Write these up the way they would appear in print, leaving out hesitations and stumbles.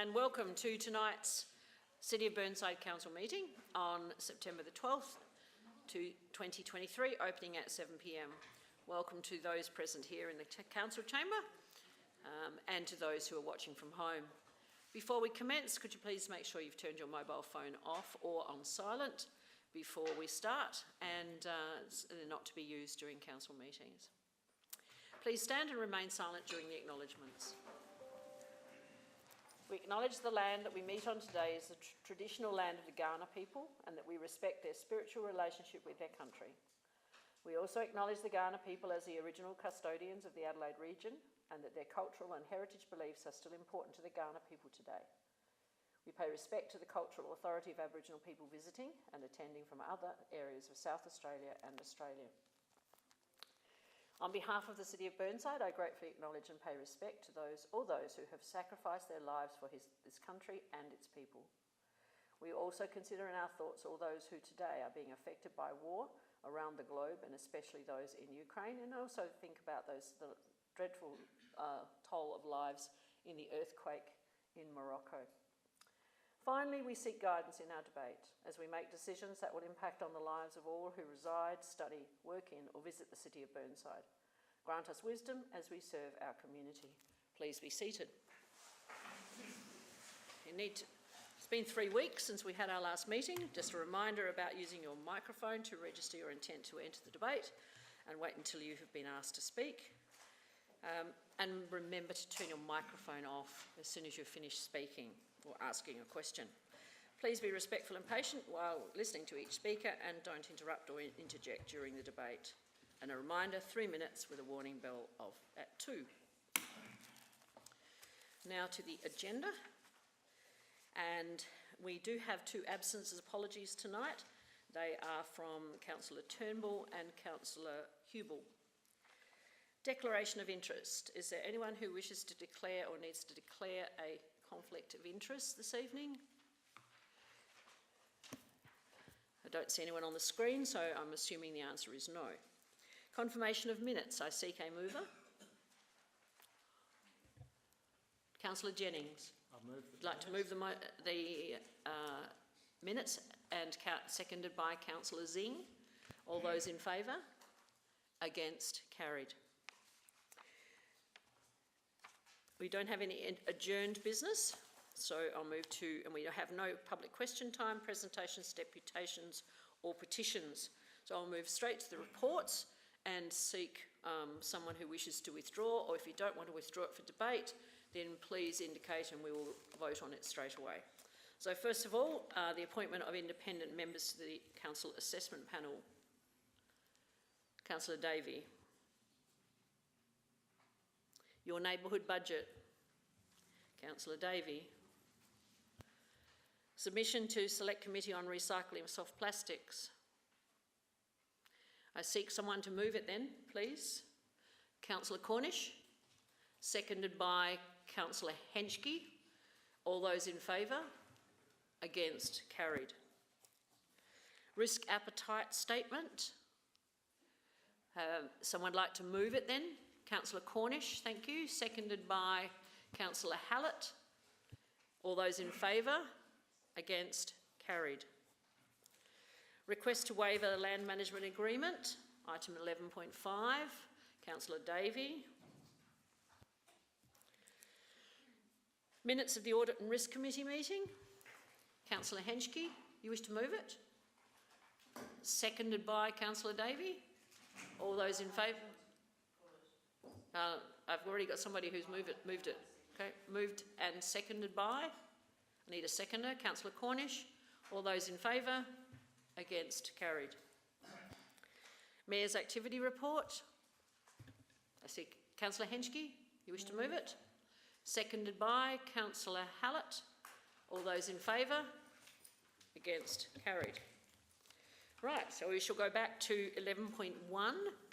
and welcome to tonight's City of Burnside Council meeting on September the 12th, 2023, opening at 7 p.m. Welcome to those present here in the Council Chamber and to those who are watching from home. Before we commence, could you please make sure you've turned your mobile phone off or on silent before we start, and not to be used during council meetings. Please stand and remain silent during the acknowledgements. We acknowledge the land that we meet on today is the traditional land of the Kaurna people, and that we respect their spiritual relationship with their country. We also acknowledge the Kaurna people as the original custodians of the Adelaide region, and that their cultural and heritage beliefs are still important to the Kaurna people today. We pay respect to the cultural authority of Aboriginal people visiting and attending from other areas of South Australia and Australia. On behalf of the City of Burnside, I gratefully acknowledge and pay respect to all those who have sacrificed their lives for this country and its people. We also consider in our thoughts all those who today are being affected by war around the globe, and especially those in Ukraine, and also think about the dreadful toll of lives in the earthquake in Morocco. Finally, we seek guidance in our debate as we make decisions that will impact on the lives of all who reside, study, work in or visit the City of Burnside. Grant us wisdom as we serve our community. Please be seated. It's been 3 weeks since we had our last meeting. Just a reminder about using your microphone to register your intent to enter the debate, and wait until you have been asked to speak. And remember to turn your microphone off as soon as you've finished speaking or asking a question. Please be respectful and patient while listening to each speaker, and don't interrupt or interject during the debate. And a reminder, 3 minutes with a warning bell at 2. Now to the agenda. And we do have 2 absences apologies tonight. They are from Councillor Turnbull and Councillor Hubel. Declaration of interest. Is there anyone who wishes to declare or needs to declare a conflict of interest this evening? I don't see anyone on the screen, so I'm assuming the answer is no. Confirmation of minutes. I seek a mover. Councillor Jennings. I'd like to move the minutes, and seconded by Councillor Zing. All those in favour? Against? Carried. We don't have any adjourned business, so I'll move to, and we have no public question time, presentations, deputations or petitions. So I'll move straight to the reports and seek someone who wishes to withdraw, or if you don't want to withdraw it for debate, then please indicate and we will vote on it straight away. So first of all, the appointment of independent members to the Council Assessment Panel. Councillor Davey. Your neighbourhood budget. Councillor Davey. Submission to Select Committee on Recycling of Soft Plastics. I seek someone to move it then, please. Councillor Cornish. Seconded by Councillor Henschke. All those in favour? Against? Carried. Risk appetite statement. Someone would like to move it then? Councillor Cornish, thank you. Seconded by Councillor Hallett. All those in favour? Against? Carried. Request to waive a land management agreement. Item 11.5. Councillor Davey. Minutes of the Audit and Risk Committee meeting. Councillor Henschke, you wish to move it? Seconded by Councillor Davey. All those in favour? I've already got somebody who's moved it. Okay, moved and seconded by. I need a seconder. Councillor Cornish. All those in favour? Against? Carried. Mayor's activity report. I see Councillor Henschke. You wish to move it? Seconded by Councillor Hallett. All those in favour? Against? Carried. Right, so we shall go back to 11.1.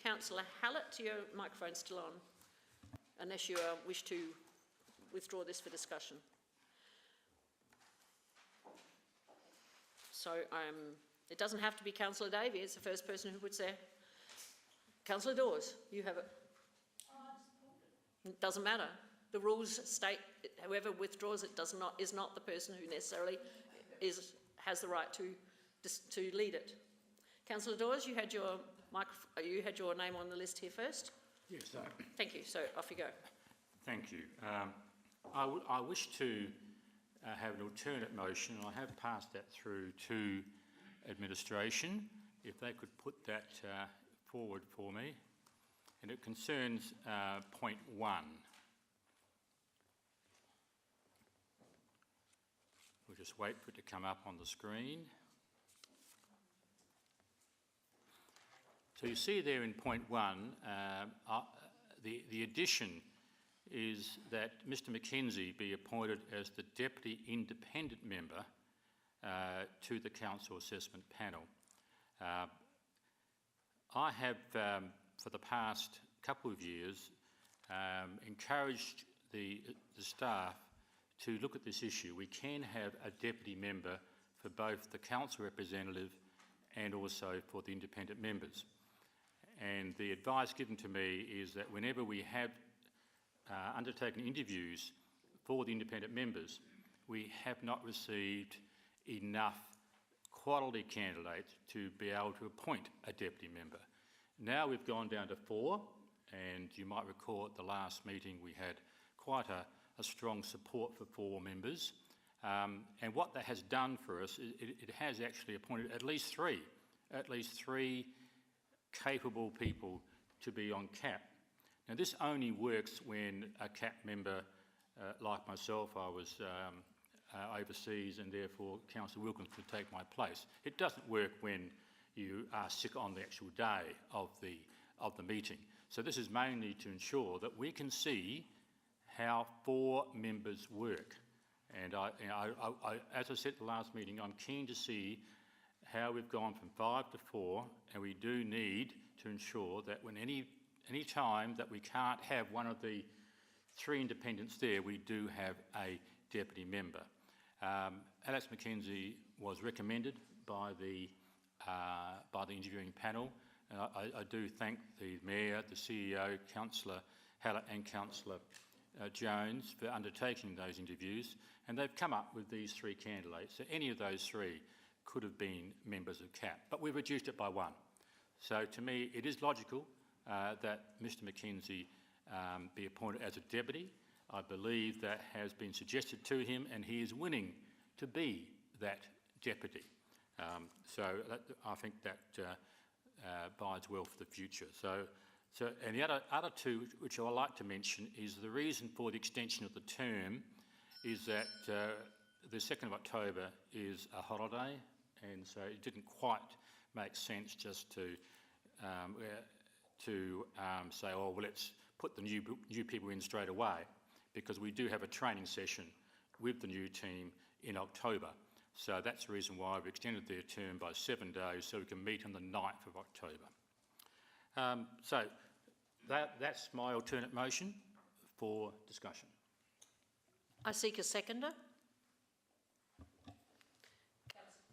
Councillor Hallett, your microphone's still on, unless you wish to withdraw this for discussion. So it doesn't have to be Councillor Davey, it's the first person who puts there. Councillor Dawes, you have it. It doesn't matter. the rules state whoever withdraws it is not the person who necessarily has the right to lead it. Councillor Dawes, you had your name on the list here first. Yes, sir. Thank you. So off you go. Thank you. I wish to have an alternate motion. I have passed that through to administration. If they could put that forward for me. And it concerns point 1. We'll just wait for it to come up on the screen. So you see there in point 1, the addition is that Mr Mackenzie be appointed as the Deputy Independent Member to the Council Assessment Panel. I have, for the past couple of years, encouraged the staff to look at this issue. We can have a deputy member for both the council representative and also for the independent members. And the advice given to me is that whenever we have undertaken interviews for the independent members, we have not received enough quality candidates to be able to appoint a deputy member. Now we've gone down to 4, and you might recall at the last meeting we had quite a strong support for 4 members. And what that has done for us, it has actually appointed at least three capable people to be on CAP. Now this only works when a CAP member, like myself, I was overseas and therefore Councillor Wilkins could take my place. It doesn't work when you are sick on the actual day of the meeting. So this is mainly to ensure that we can see how 4 members work. And as I said at the last meeting, I'm keen to see how we've gone from 5 to 4, and we do need to ensure that when any time that we can't have one of the 3 independents there, we do have a deputy member. Alex Mackenzie was recommended by the interviewing panel. I do thank the Mayor, the CEO, Councillor Hallett and Councillor Jones for undertaking those interviews, and they've come up with these 3 candidates. So any of those 3 could have been members of CAP, but we've reduced it by 1. So to me, it is logical that Mr Mackenzie be appointed as a deputy. I believe that has been suggested to him, and he is willing to be that deputy. So I think that bodes well for the future. And the other 2, which I would like to mention, is the reason for the extension of the term is that the 2nd of October is a holiday, and so it didn't quite make sense just to say, oh, well, let's put the new people in straight away, because we do have a training session with the new team in October. So that's the reason why we've extended their term by 7 days, so we can meet on the 9th of October. So that's my alternate motion for discussion. I seek a seconder.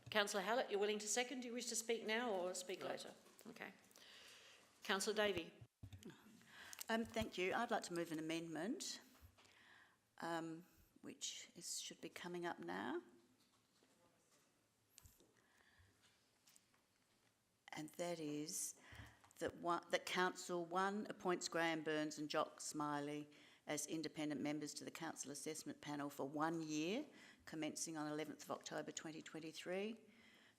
Councillor Hallett, you're willing to second? Do you wish to speak now or speak later? Okay. Councillor Davey. Thank you. I'd like to move an amendment, which should be coming up now. And that is that Council 1 appoints Graham Burns and Jock Smiley as independent members to the Council Assessment Panel for 1 year, commencing on 11th of October 2023.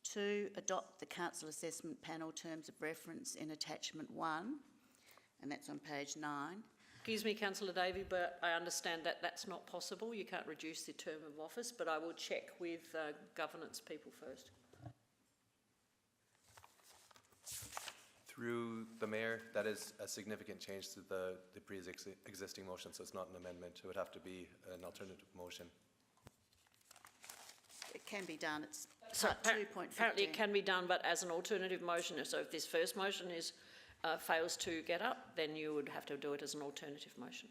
2, adopt the Council Assessment Panel terms of reference in attachment 1, and that's on page 9. Excuse me, Councillor Davey, but I understand that that's not possible. You can't reduce the term of office, but I will check with governance people first. Through the Mayor, that is a significant change to the pre-existing motion, so it's not an amendment. It would have to be an alternative motion. It can be done. It's So part 2.15. apparently it can be done, but as an alternative motion. So if this first motion fails to get up, then you would have to do it as an alternative motion.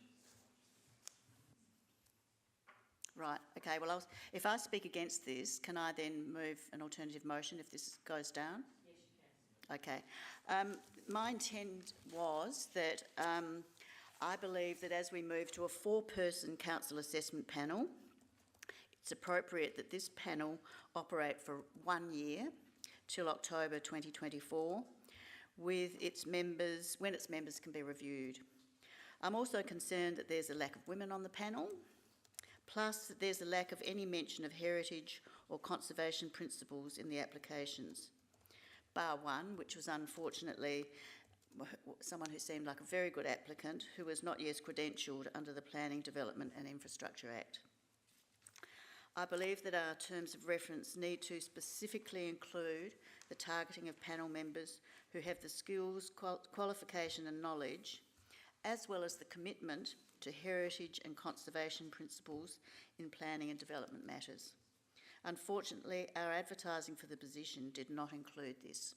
Right. Okay. Well, if I speak against this, can I then move an alternative motion if this goes down? Yes, you can. Okay. My intent was that I believe that as we move to a 4-person council assessment panel, it's appropriate that this panel operate for 1 year till October 2024, with its members, when its members can be reviewed. I'm also concerned that there's a lack of women on the panel, plus that there's a lack of any mention of heritage or conservation principles in the applications, bar one, which was unfortunately someone who seemed like a very good applicant who was not yet credentialed under the Planning, Development and Infrastructure Act. I believe that our terms of reference need to specifically include the targeting of panel members who have the skills, qualification and knowledge, as well as the commitment to heritage and conservation principles in planning and development matters. Unfortunately, our advertising for the position did not include this.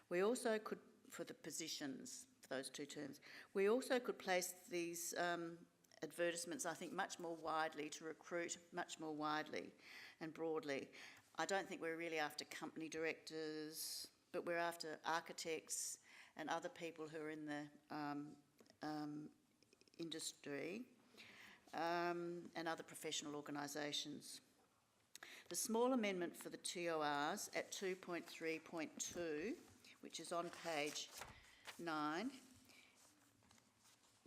We also could, for the positions, for those two terms, we also could place these advertisements, I think, much more widely to recruit much more widely and broadly. I don't think we're really after company directors, but we're after architects and other people who are in the industry and other professional organisations. The small amendment for the TORs at 2.3.2, which is on page 9,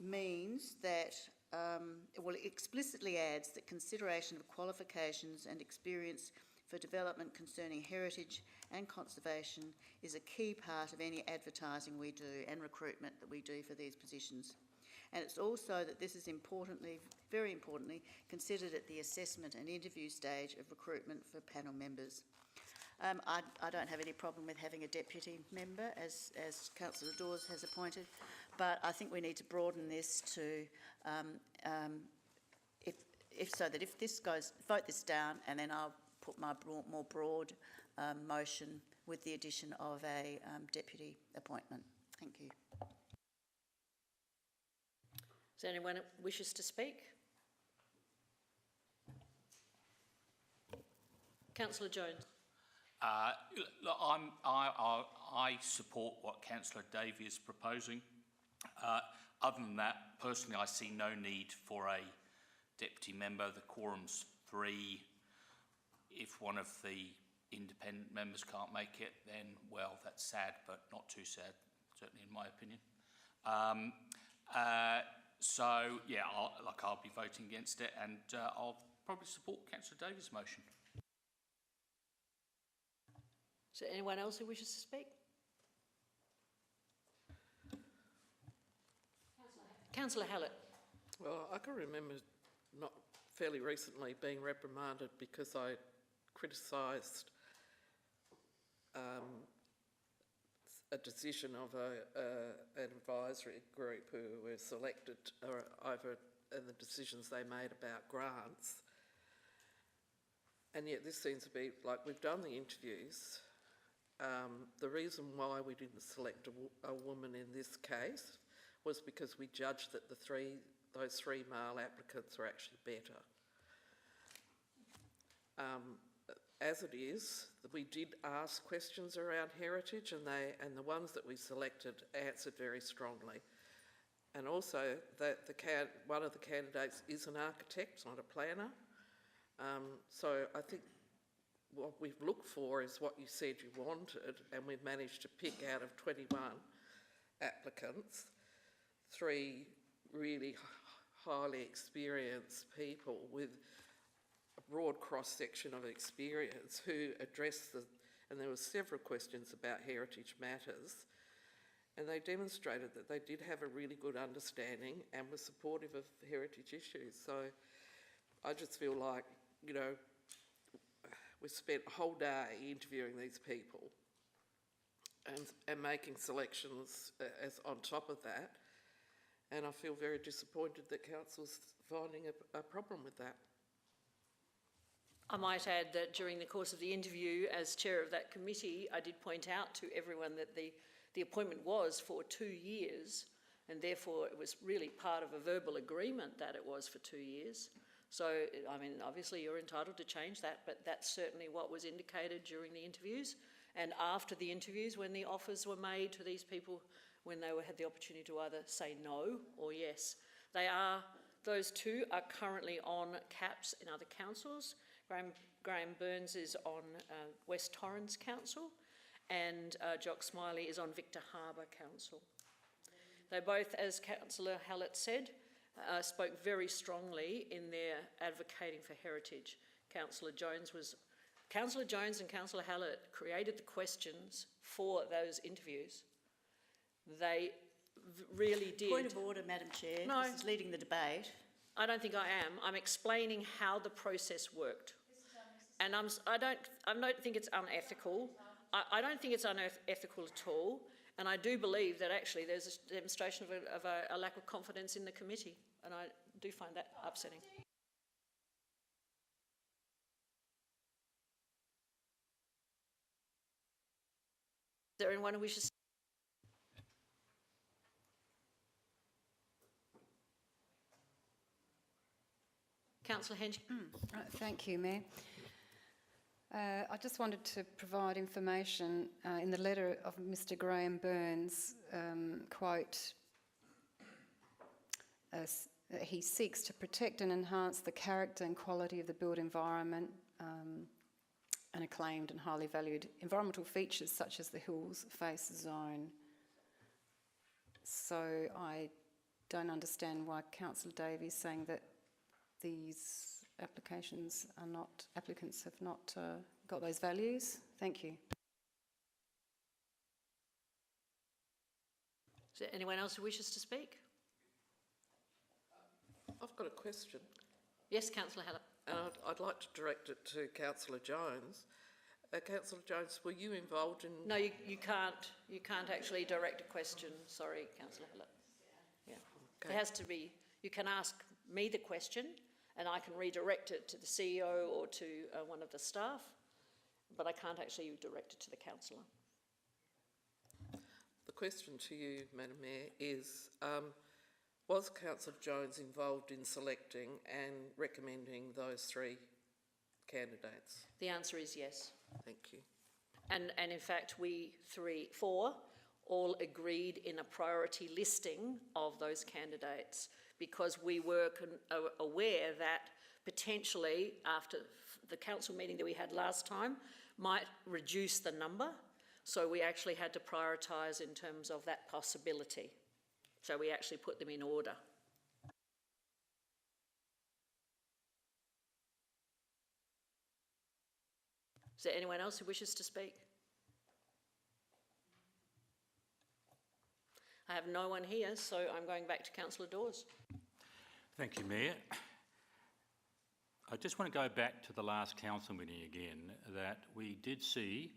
means that, it explicitly adds that consideration of qualifications and experience for development concerning heritage and conservation is a key part of any advertising we do and recruitment that we do for these positions. And it's also that this is importantly, very importantly, considered at the assessment and interview stage of recruitment for panel members. I don't have any problem with having a deputy member, as Councillor Dawes has appointed, but I think we need to broaden this to, if this goes, vote this down, and then I'll put my more broad motion with the addition of a deputy appointment. Thank you. Is there anyone who wishes to speak? Councillor Jones. Look, I support what Councillor Davey is proposing. Other than that, personally, I see no need for a deputy member. The quorum's 3. If one of the independent members can't make it, then, well, that's sad, but not too sad, certainly in my opinion. So, yeah, I'll be voting against it, and I'll probably support Councillor Davies' motion. Is there anyone else who wishes to speak? Councillor Hallett. Well, I can remember not fairly recently being reprimanded because I criticised a decision of an advisory group who were selected over and the decisions they made about grants. And yet this seems to be, like, we've done the interviews. The reason why we didn't select a woman in this case was because we judged that those three male applicants were actually better. As it is, we did ask questions around heritage, and the ones that we selected answered very strongly. And also that one of the candidates is an architect, not a planner. So I think what we've looked for is what you said you wanted, and we've managed to pick out of 21 applicants 3 really highly experienced people with a broad cross-section of experience who addressed and there were several questions about heritage matters, and they demonstrated that they did have a really good understanding and were supportive of heritage issues. So I just feel like, you know, we spent a whole day interviewing these people and making selections as on top of that, and I feel very disappointed that Council's finding a problem with that. I might add that during the course of the interview, as chair of that committee, I did point out to everyone that the appointment was for 2 years, and therefore it was really part of a verbal agreement that it was for 2 years. So, I mean, obviously you're entitled to change that, but that's certainly what was indicated during the interviews. And after the interviews, when the offers were made to these people, when they had the opportunity to either say no or yes. Those two are currently on CAPs in other councils. Graham Burns is on West Torrens Council, and Jock Smiley is on Victor Harbour Council. They both, as Councillor Hallett said, spoke very strongly in their advocating for heritage. Councillor Jones and Councillor Hallett created the questions for those interviews. They really did. Point of order, Madam Chair. No. This is leading the debate. I don't think I am. I'm explaining how the process worked. And I don't think it's unethical. I don't think it's unethical at all. And I do believe that actually there's a demonstration of a lack of confidence in the committee. And I do find that upsetting. Is there anyone who wishes? Councillor Hench. Thank you, Mayor. I just wanted to provide information in the letter of Mr. Graham Burns, quote, he seeks to protect and enhance the character and quality of the built environment and acclaimed and highly valued environmental features such as the hills face zone. So I don't understand why Councillor Davey is saying that these applicants have not got those values. Thank you. Is there anyone else who wishes to speak? I've got a question, Yes, Councillor Hallett. and I'd like to direct it to Councillor Jones. Councillor Jones, were you involved in... No, you can't actually direct a question. Sorry, Councillor Hallett. Yeah. Okay. It has to be, you can ask me the question and I can redirect it to the CEO or to one of the staff, but I can't actually direct it to the councillor. The question to you, Madam Mayor, is was Councillor Jones involved in selecting and recommending those three candidates? The answer is yes. Thank you. And in fact, we four all agreed in a priority listing of those candidates because we were aware that potentially after the council meeting that we had last time might reduce the number. So we actually had to prioritise in terms of that possibility. So we actually put them in order. Is there anyone else who wishes to speak? I have no one here, so I'm going back to Councillor Dawes. Thank you, Mayor. I just want to go back to the last council meeting again, that we did see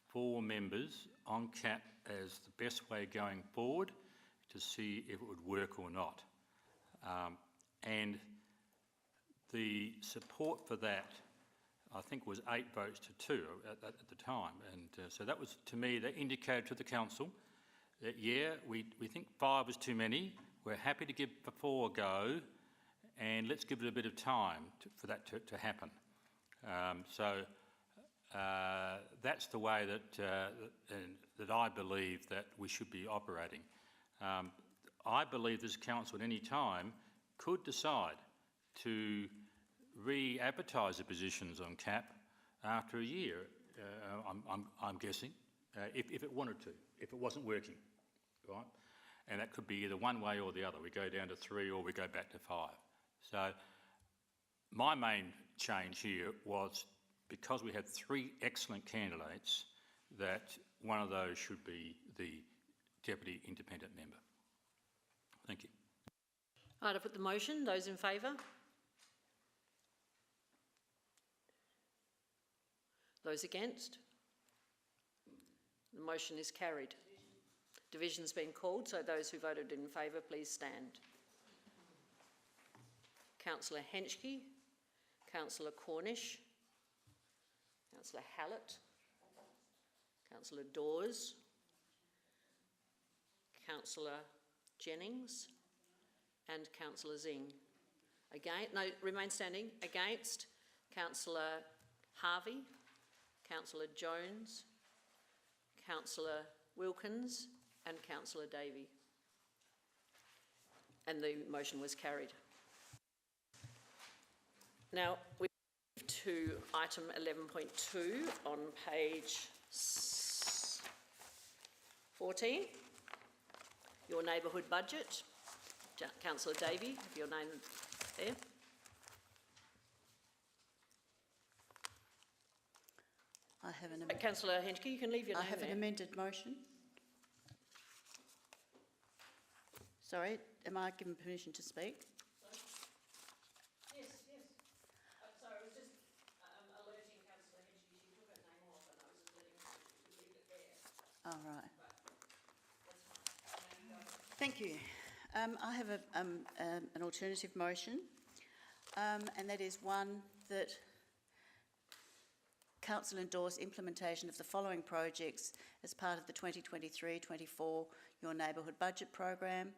4 members on CAP as the best way going forward to see if it would work or not. And the support for that, I think, was 8 votes to 2 at the time. And so that was, to me, that indicated to the council that, yeah, we think 5 was too many. We're happy to give the 4 a go, and let's give it a bit of time for that to happen. That's the way that I believe that we should be operating. I believe this council at any time could decide to re-advertise the positions on CAP after a year, I'm guessing, if it wanted to, if it wasn't working, right? And that could be either one way or the other. We go down to 3 or we go back to 5. So my main change here was because we had 3 excellent candidates, that one of those should be the Deputy Independent Member. Thank you. Right, I put the motion. Those in favour? Those against? The motion is carried. Division's been called, so those who voted in favour, please stand. Councillor Henschke, Councillor Cornish, Councillor Hallett, Councillor Dawes, Councillor Jennings and Councillor Zing. Remain standing. Against, Councillor Harvey, Councillor Jones, Councillor Wilkins and Councillor Davey. And the motion was carried. Now, we move to item 11.2 on page 14, your neighbourhood budget. Councillor Davey, have your name there? I have an Councillor Henschke, you can leave your name I have there. an amended motion. Sorry, am I given permission to speak? Yes. Sorry, I was just alerting Councillor Henschke. She took her name off and I was alerting her to leave it there. All right. That's fine. Thank you. I have an alternative motion, and that is one that Council endorse implementation of the following projects as part of the 2023-24 Your Neighbourhood Budget Program: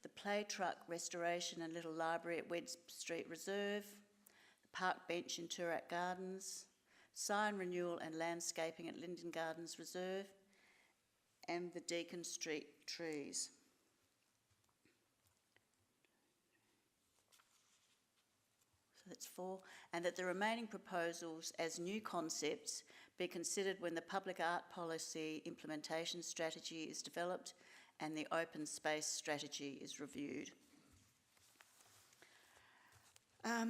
the play truck restoration and little library at Wed Street Reserve, the park bench in Toorak Gardens, sign renewal and landscaping at Linden Gardens Reserve, and the Deacon Street trees. So that's 4. And that the remaining proposals as new concepts be considered when the public art policy implementation strategy is developed and the open space strategy is reviewed. I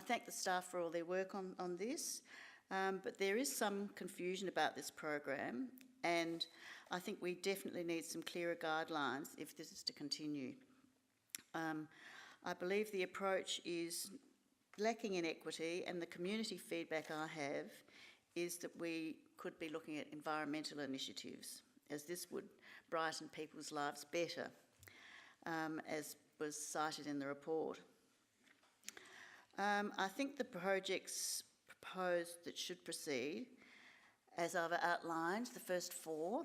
thank the staff for all their work on this, but there is some confusion about this program, and I think we definitely need some clearer guidelines if this is to continue. I believe the approach is lacking in equity, and the community feedback I have is that we could be looking at environmental initiatives, as this would brighten people's lives better, as was cited in the report. I think the projects proposed that should proceed, as I've outlined, the first 4,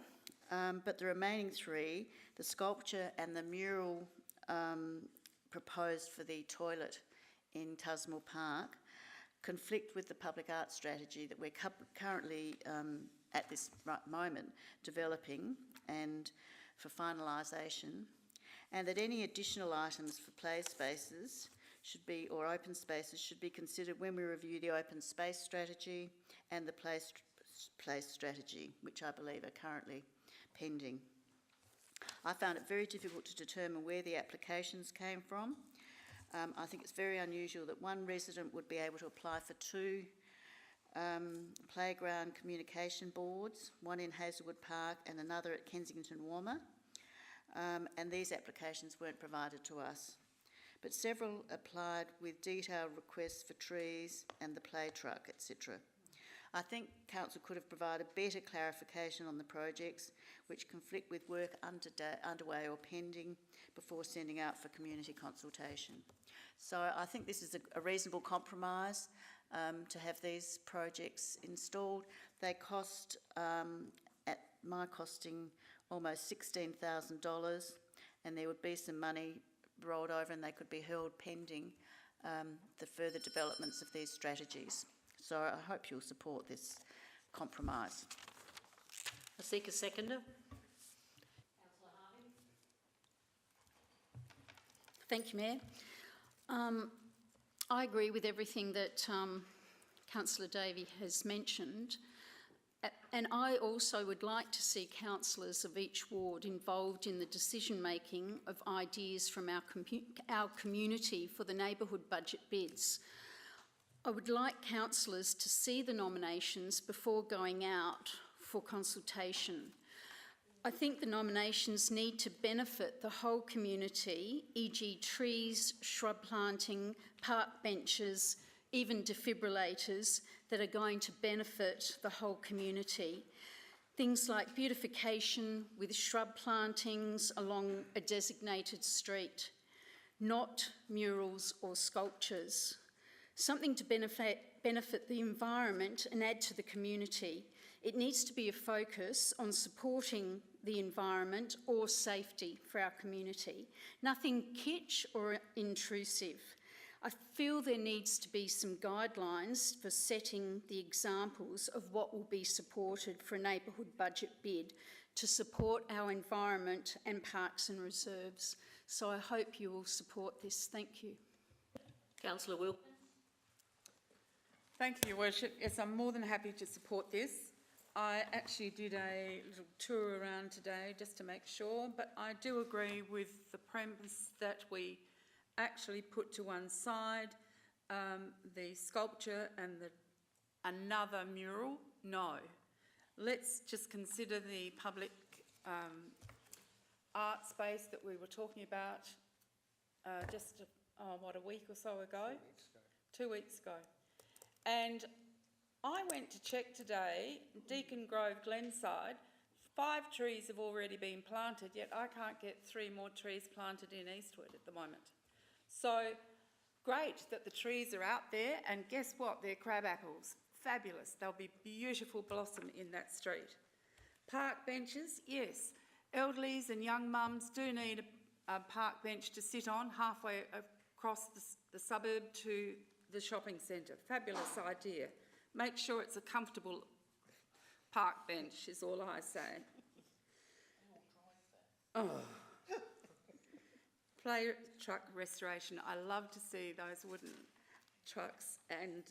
but the remaining 3, the sculpture and the mural proposed for the toilet in Tusmore Park, conflict with the public art strategy that we're currently at this moment developing and for finalisation, and that any additional items for play spaces should be, or open spaces, should be considered when we review the open space strategy and the place strategy, which I believe are currently pending. I found it very difficult to determine where the applications came from. I think it's very unusual that one resident would be able to apply for 2 playground communication boards, one in Hazelwood Park and another at Kensington Warmer, and these applications weren't provided to us. But several applied with detailed requests for trees and the play truck, etc. I think Council could have provided better clarification on the projects which conflict with work underway or pending before sending out for community consultation. So I think this is a reasonable compromise to have these projects installed. They cost, at my costing, almost $16,000, and there would be some money rolled over and they could be held pending the further developments of these strategies. So I hope you'll support this compromise. I seek a seconder. Councillor Harvey. Thank you, Mayor. I agree with everything that Councillor Davey has mentioned, and I also would like to see councillors of each ward involved in the decision-making of ideas from our community for the neighbourhood budget bids. I would like councillors to see the nominations before going out for consultation. I think the nominations need to benefit the whole community, e.g. trees, shrub planting, park benches, even defibrillators that are going to benefit the whole community. Things like beautification with shrub plantings along a designated street, not murals or sculptures. Something to benefit the environment and add to the community. It needs to be a focus on supporting the environment or safety for our community. Nothing kitsch or intrusive. I feel there needs to be some guidelines for setting the examples of what will be supported for a neighbourhood budget bid to support our environment and parks and reserves. So I hope you will support this. Thank you. Councillor Wilkins. Thank you, Your Worship. Yes, I'm more than happy to support this. I actually did a little tour around today just to make sure, but I do agree with the premise that we actually put to one side the sculpture and another mural. No. Let's just consider the public art space that we were talking about just, a week or so ago? 2 weeks ago. And I went to check today, Deacon Grove, Glenside, 5 trees have already been planted, yet I can't get 3 more trees planted in Eastwood at the moment. So, great that the trees are out there, and guess what? They're crab apples. Fabulous. They'll be beautiful blossom in that street. Park benches, yes. Elderlies and young mums do need a park bench to sit on halfway across the suburb to the shopping centre. Fabulous idea. Make sure it's a comfortable park bench is all I say. Oh. Play truck restoration. I love to see those wooden trucks and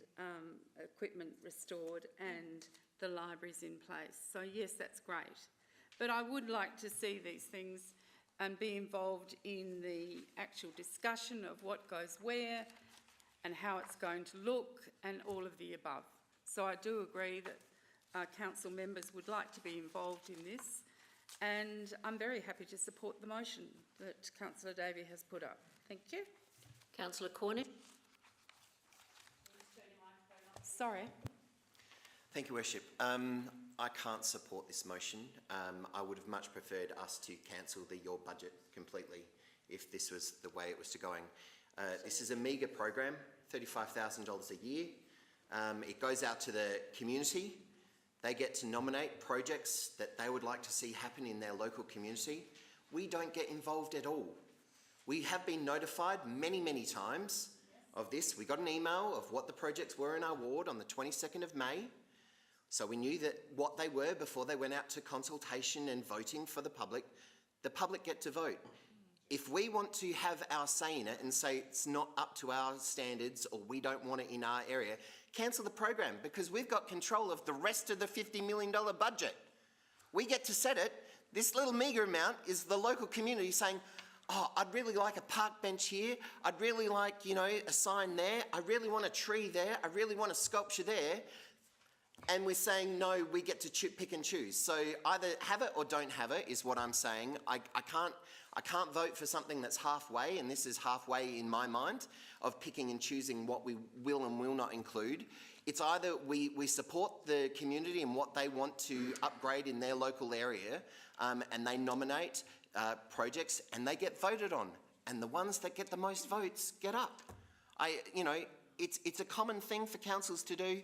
equipment restored and the libraries in place. So yes, that's great. But I would like to see these things and be involved in the actual discussion of what goes where and how it's going to look and all of the above. So I do agree that council members would like to be involved in this, and I'm very happy to support the motion that Councillor Davey has put up. Thank you. Councillor Cornish. Sorry. Thank you, Worship. I can't support this motion. I would have much preferred us to cancel your budget completely if this was the way it was going. This is a meagre program, $35,000 a year. It goes out to the community. They get to nominate projects that they would like to see happen in their local community. We don't get involved at all. We have been notified many, many times of this. We got an email of what the projects were in our ward on the 22nd of May. So we knew that what they were before they went out to consultation and voting for the public. The public get to vote. If we want to have our say in it and say it's not up to our standards or we don't want it in our area, cancel the program, because we've got control of the rest of the $50 million budget. We get to set it. This little meagre amount is the local community saying, oh, I'd really like a park bench here. I'd really like, a sign there. I really want a tree there. I really want a sculpture there. And we're saying, no, we get to pick and choose. So either have it or don't have it is what I'm saying. I can't vote for something that's halfway, and this is halfway in my mind, of picking and choosing what we will and will not include. It's either we support the community and what they want to upgrade in their local area, and they nominate projects and they get voted on. And the ones that get the most votes get up. It's a common thing for councils to do,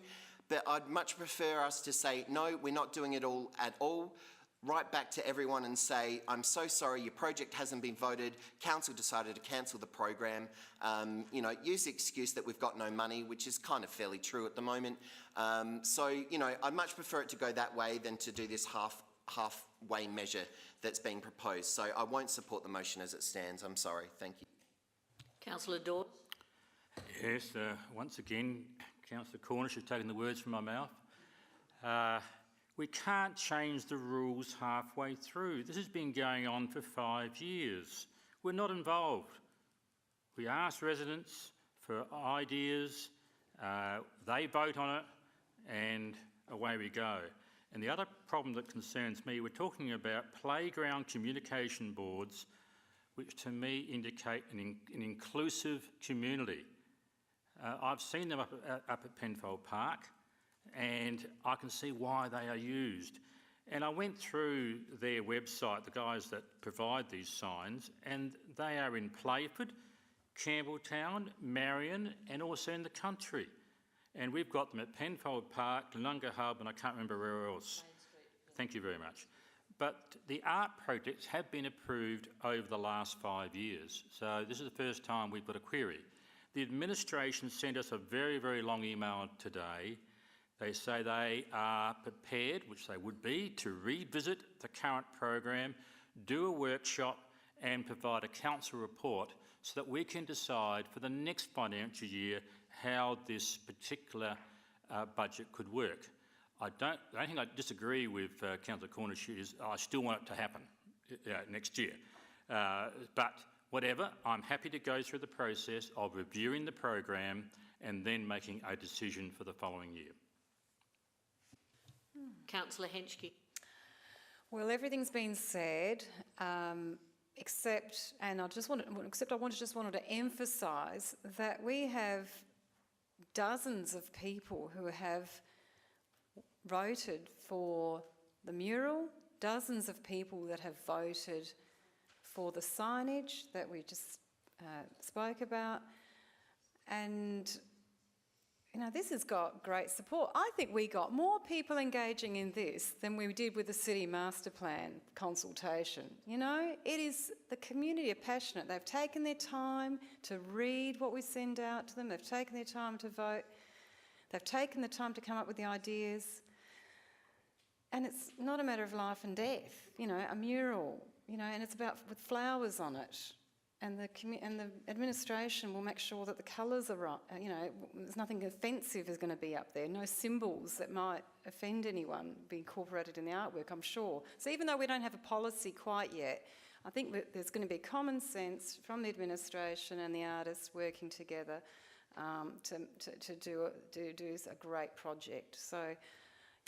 but I'd much prefer us to say, no, we're not doing it all at all. Right back to everyone and say, I'm so sorry, your project hasn't been voted. Council decided to cancel the program. Use the excuse that we've got no money, which is kind of fairly true at the moment. I'd much prefer it to go that way than to do this halfway measure that's being proposed. So I won't support the motion as it stands. I'm sorry. Thank you. Councillor Dawes. Yes, once again, Councillor Cornish has taken the words from my mouth. We can't change the rules halfway through. This has been going on for 5 years. We're not involved. We ask residents for ideas, they vote on it, and away we go. And the other problem that concerns me, we're talking about playground communication boards, which to me indicate an inclusive community. I've seen them up at Penfold Park, and I can see why they are used. And I went through their website, the guys that provide these signs, and they are in Playford, Campbelltown, Marion, and also in the country. And we've got them at Penfold Park, Lunga Hub, and I can't remember where else. Thank you very much. But the art projects have been approved over the last 5 years, so this is the first time we've got a query. the administration sent us a very, very long email today. They say they are prepared, which they would be, to revisit the current program, do a workshop and provide a council report so that we can decide for the next financial year how this particular budget could work. The only thing I disagree with Councillor Cornish is I still want it to happen next year. But whatever, I'm happy to go through the process of reviewing the program and then making a decision for the following year. Councillor Henschke. Well, everything's been said, except I just wanted to emphasise that we have dozens of people who have voted for the mural, dozens of people that have voted for the signage that we just spoke about, and you know, this has got great support. I think we got more people engaging in this than we did with the city master plan consultation. You know, the community are passionate. They've taken their time to read what we send out to them. They've taken their time to vote. They've taken the time to come up with the ideas. And it's not a matter of life and death, you know, a mural, you know, and it's about with flowers on it. And the administration will make sure that the colours are right, you know, there's nothing offensive is going to be up there, no symbols that might offend anyone be incorporated in the artwork, I'm sure. So even though we don't have a policy quite yet, I think there's going to be common sense from the administration and the artists working together to do a great project. So,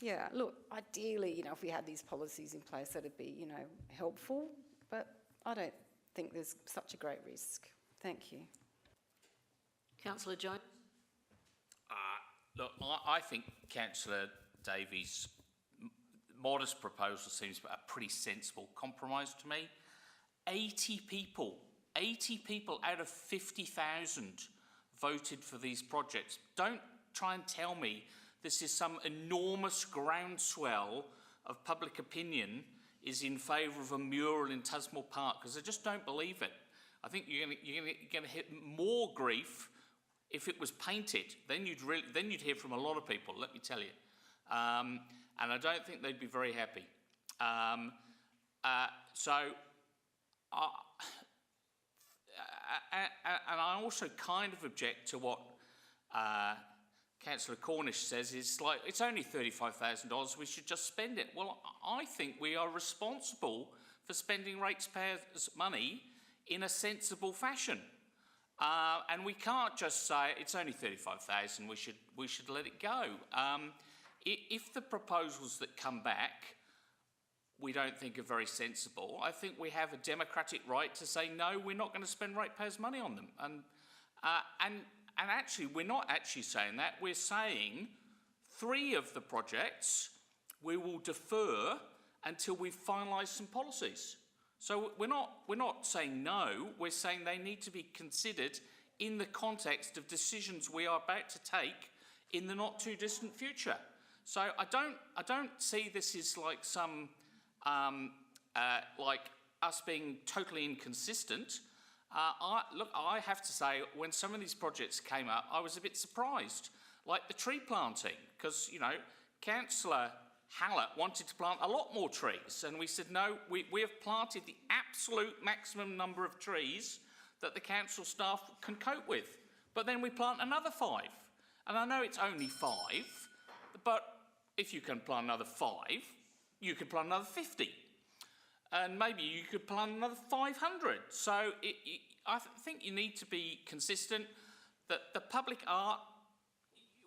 yeah, look, ideally, you know, if we had these policies in place, that'd be, you know, helpful, but I don't think there's such a great risk. Thank you. Councillor Jones. Look, I think Councillor Davies' modest proposal seems a pretty sensible compromise to me. 80 people out of 50,000 voted for these projects. Don't try and tell me this is some enormous groundswell of public opinion is in favour of a mural in Tasmore Park, because I just don't believe it. I think you're going to hit more grief if it was painted. Then you'd hear from a lot of people, let me tell you. And I don't think they'd be very happy. And I also kind of object to what Councillor Cornish says is like, it's only $35,000, we should just spend it. Well, I think we are responsible for spending ratepayers' money in a sensible fashion. And we can't just say, it's only $35,000, we should let it go. If the proposals that come back we don't think are very sensible, I think we have a democratic right to say, no, we're not going to spend ratepayers' money on them. And actually, we're not actually saying that. We're saying 3 of the projects we will defer until we've finalised some policies. So we're not saying no. We're saying they need to be considered in the context of decisions we are about to take in the not too distant future. So I don't see this as like some like us being totally inconsistent. I have to say, when some of these projects came up, I was a bit surprised. Like the tree planting, because, you know, Councillor Hallett wanted to plant a lot more trees, and we said, no, we have planted the absolute maximum number of trees that the council staff can cope with. But then we plant another 5. And I know it's only 5, but if you can plant another 5, you could plant another 50. And maybe you could plant another 500. So I think you need to be consistent that the public art,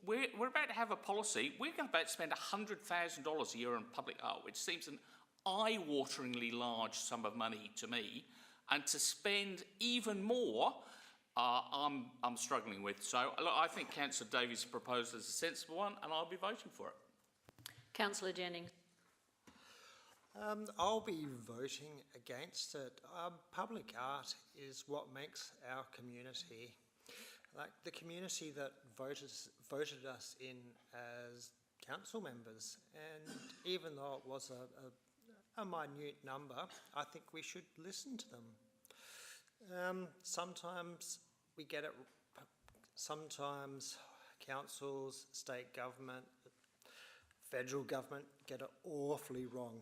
we're about to have a policy, we're about to spend $100,000 a year on public art, which seems an eye-wateringly large sum of money to me, and to spend even more, I'm struggling with. So look, I think Councillor Davies' proposal is a sensible one, and I'll be voting for it. Councillor Jennings. I'll be voting against it. Public art is what makes our community, like the community that voted us in as council members. And even though it was a minute number, I think we should listen to them. Sometimes we get it sometimes councils, state government, federal government get it awfully wrong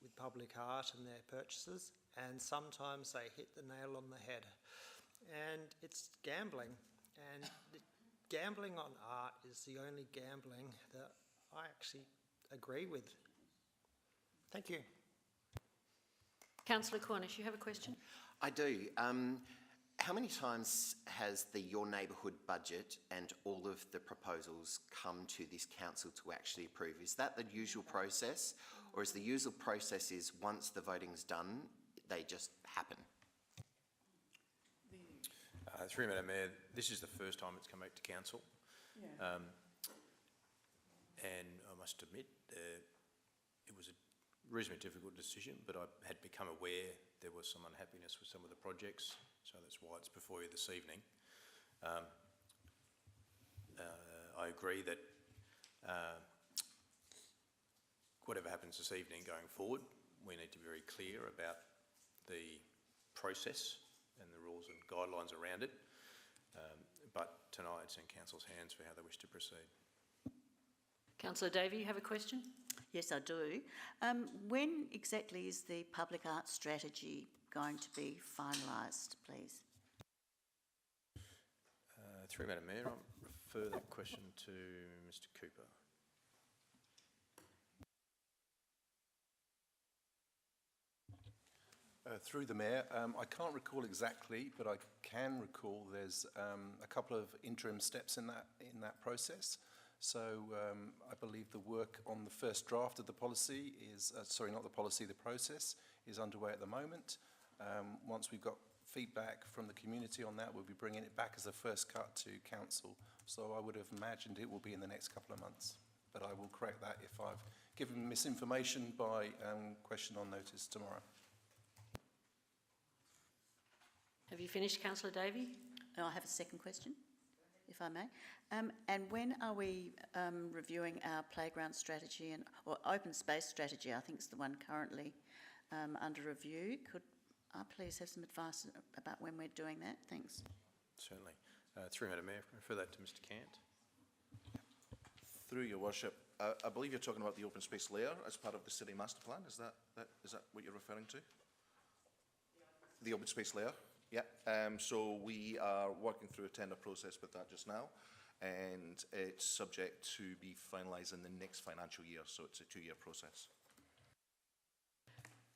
with public art and their purchases, and sometimes they hit the nail on the head. And it's gambling, and gambling on art is the only gambling that I actually agree with. Thank you. Councillor Cornish, you have a question? I do. How many times has the Your Neighbourhood budget and all of the proposals come to this council to actually approve? Is that the usual process, or is the usual process is once the voting's done, they just happen? Through Madam Mayor, this is the first time it's come back to council. Yeah. And I must admit, it was a reasonably difficult decision, but I had become aware there was some unhappiness with some of the projects, so that's why it's before you this evening. I agree that whatever happens this evening going forward, we need to be very clear about the process and the rules and guidelines around it. But tonight it's in council's hands for how they wish to proceed. Councillor Davey, you have a question? Yes, I do. When exactly is the public arts strategy going to be finalised, please? Through Madam Mayor, I'll refer that question to Mr Cooper. Through the Mayor, I can't recall exactly, but I can recall there's a couple of interim steps in that process. So I believe the work on the first draft of the policy is, the process is underway at the moment. Once we've got feedback from the community on that, we'll be bringing it back as a first cut to council. So I would have imagined it will be in the next couple of months, but I will correct that if I've given misinformation by question on notice tomorrow. Have you finished, Councillor Davey? I have a second question, if I may. And when are we reviewing our playground strategy or open space strategy? I think it's the one currently under review. Could I please have some advice about when we're doing that? Thanks. Certainly. Through Madam Mayor, refer that to Mr Cant. Through your worship, I believe you're talking about the open space layer as part of the city master plan. Is that what you're referring to? The open space layer? Yeah. So we are working through a tender process with that just now, and it's subject to be finalised in the next financial year. So it's a 2-year process.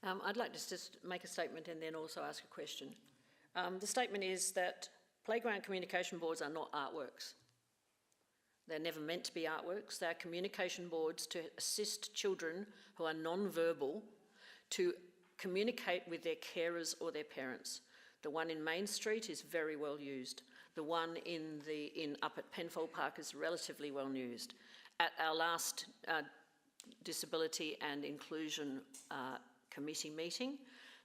I'd like to just make a statement and then also ask a question. The statement is that playground communication boards are not artworks. They're never meant to be artworks. They're communication boards to assist children who are non-verbal to communicate with their carers or their parents. The one in Main Street is very well used. The one up at Penfold Park is relatively well used. At our last Disability and Inclusion Committee meeting,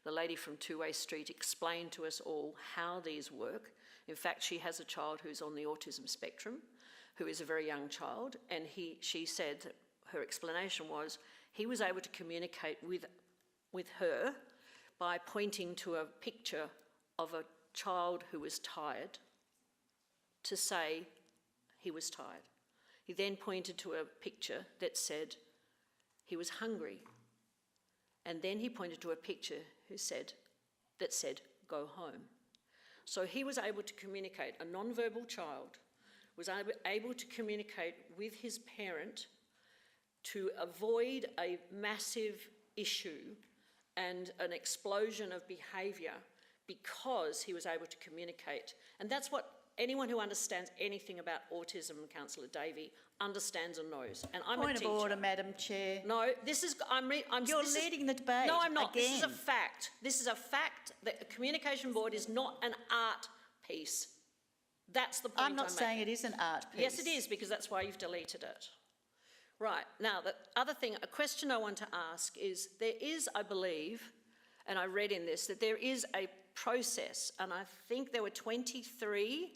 the lady from 2-Way Street explained to us all how these work. In fact, she has a child who's on the autism spectrum, who is a very young child, and she said that her explanation was he was able to communicate with her by pointing to a picture of a child who was tired to say he was tired. He then pointed to a picture that said he was hungry. And then he pointed to a picture that said, go home. So he was able to communicate, a non-verbal child was able to communicate with his parent to avoid a massive issue and an explosion of behaviour because he was able to communicate. And that's what anyone who understands anything about autism, Councillor Davey, understands and knows. And I'm Point a teacher. of order, Madam Chair. No, this is, You're leading the debate. No, I'm not. Again. This is a fact. This is a fact that a communication board is not an art piece. That's the point I'm not saying it is an art piece. Yes, it is, because that's why you've deleted it. Right, now, the other thing, a question I want to ask is, there is, I believe, and I read in this, that there is a process, and I think there were 23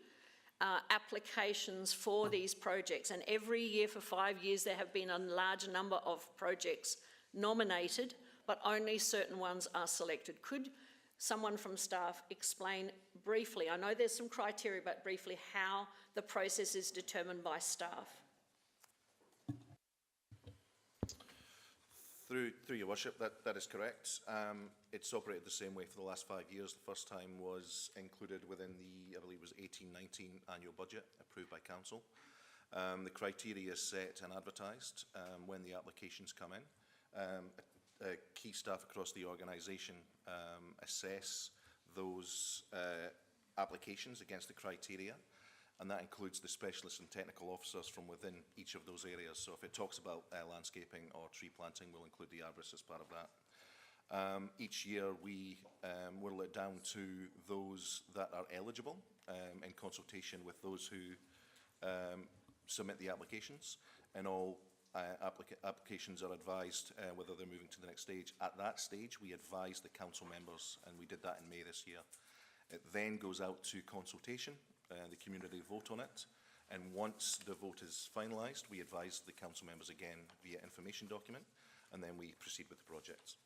applications for these projects, and every year for 5 years there have been a large number of projects nominated, but only certain ones are selected. Could someone from staff explain briefly, I know there's some criteria, but briefly how the process is determined by staff? Through your worship, that is correct. It's operated the same way for the last 5 years. The first time was included within the, I believe it was 18-19 annual budget approved by council. The criteria is set and advertised when the applications come in. Key staff across the organisation assess those applications against the criteria, and that includes the specialists and technical officers from within each of those areas. So if it talks about landscaping or tree planting, we'll include the arborist as part of that. Each year we whittle it down to those that are eligible in consultation with those who submit the applications, and all applications are advised whether they're moving to the next stage. At that stage, we advise the council members, and we did that in May this year. It then goes out to consultation, the community vote on it, and once the vote is finalised, we advise the council members again via information document, and then we proceed with the projects.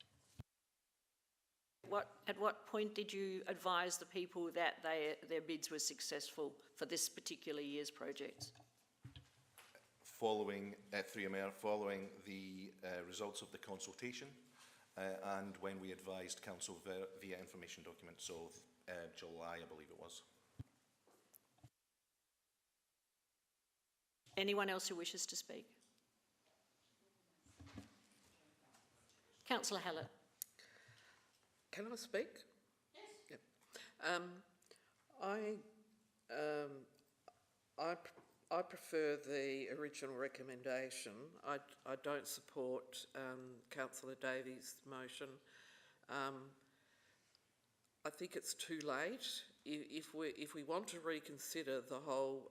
At what point did you advise the people that their bids were successful for this particular year's projects? Following, through your mayor, following the results of the consultation, and when we advised council via information document, so July, I believe it was. Anyone else who wishes to speak? Councillor Hallett. Can I speak? Yes. Yep. I prefer the original recommendation. I don't support Councillor Davies' motion. I think it's too late. If we want to reconsider the whole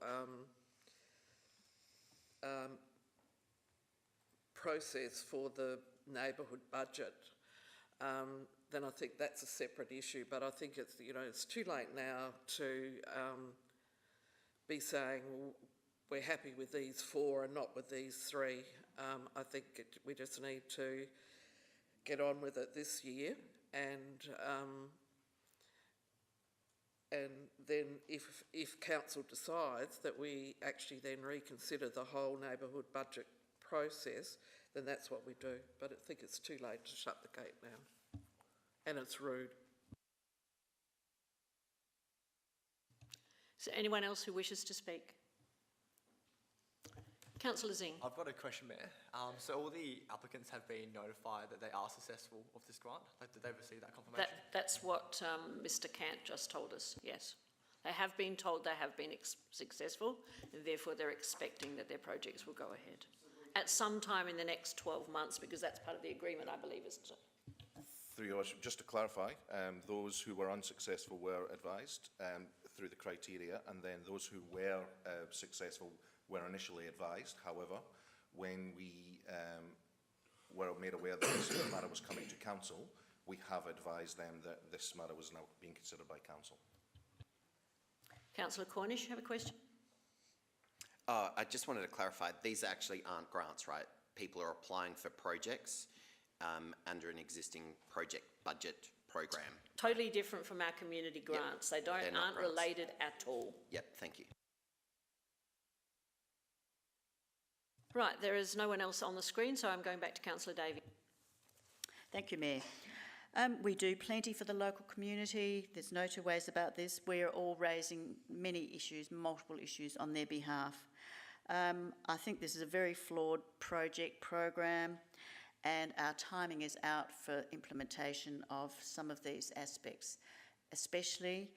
process for the neighbourhood budget, then I think that's a separate issue. But I think it's, you know, it's too late now to be saying, well, we're happy with these 4 and not with these 3. I think we just need to get on with it this year, and then if council decides that we actually then reconsider the whole neighbourhood budget process, then that's what we do. But I think it's too late to shut the gate now, and it's rude. Is there anyone else who wishes to speak? Councillor Zing. I've got a question, Mayor. So all the applicants have been notified that they are successful of this grant? Like, did they receive that confirmation? That's what Mr. Cant just told us, yes. They have been told they have been successful, and therefore they're expecting that their projects will go ahead at some time in the next 12 months, because that's part of the agreement, I believe, isn't it? Through your worship, just to clarify, those who were unsuccessful were advised through the criteria, and then those who were successful were initially advised. However, when we were made aware that this matter was coming to council, we have advised them that this matter was now being considered by council. Councillor Cornish, you have a question? I just wanted to clarify, these actually aren't grants, right? People are applying for projects under an existing project budget program. Totally different from our community grants. Yep. They aren't related at all. Yep, thank you. Right, there is no one else on the screen, so I'm going back to Councillor Davey. Thank you, Mayor. We do plenty for the local community. There's no two ways about this. We're all raising many issues, multiple issues on their behalf. I think this is a very flawed program, and our timing is out for implementation of some of these aspects, especially,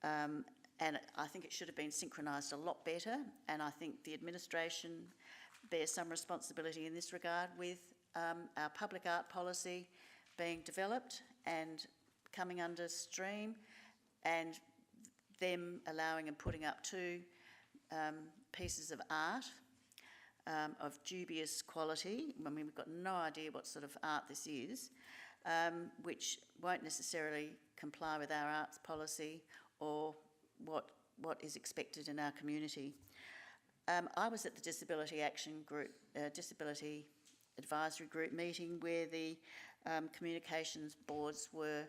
and I think it should have been synchronised a lot better, and I think the administration bears some responsibility in this regard with our public art policy being developed and coming under stream, and them allowing and putting up 2 pieces of art of dubious quality. I mean, we've got no idea what sort of art this is, which won't necessarily comply with our arts policy or what is expected in our community. I was at the Disability Action Group, Disability Advisory Group meeting where the communications boards were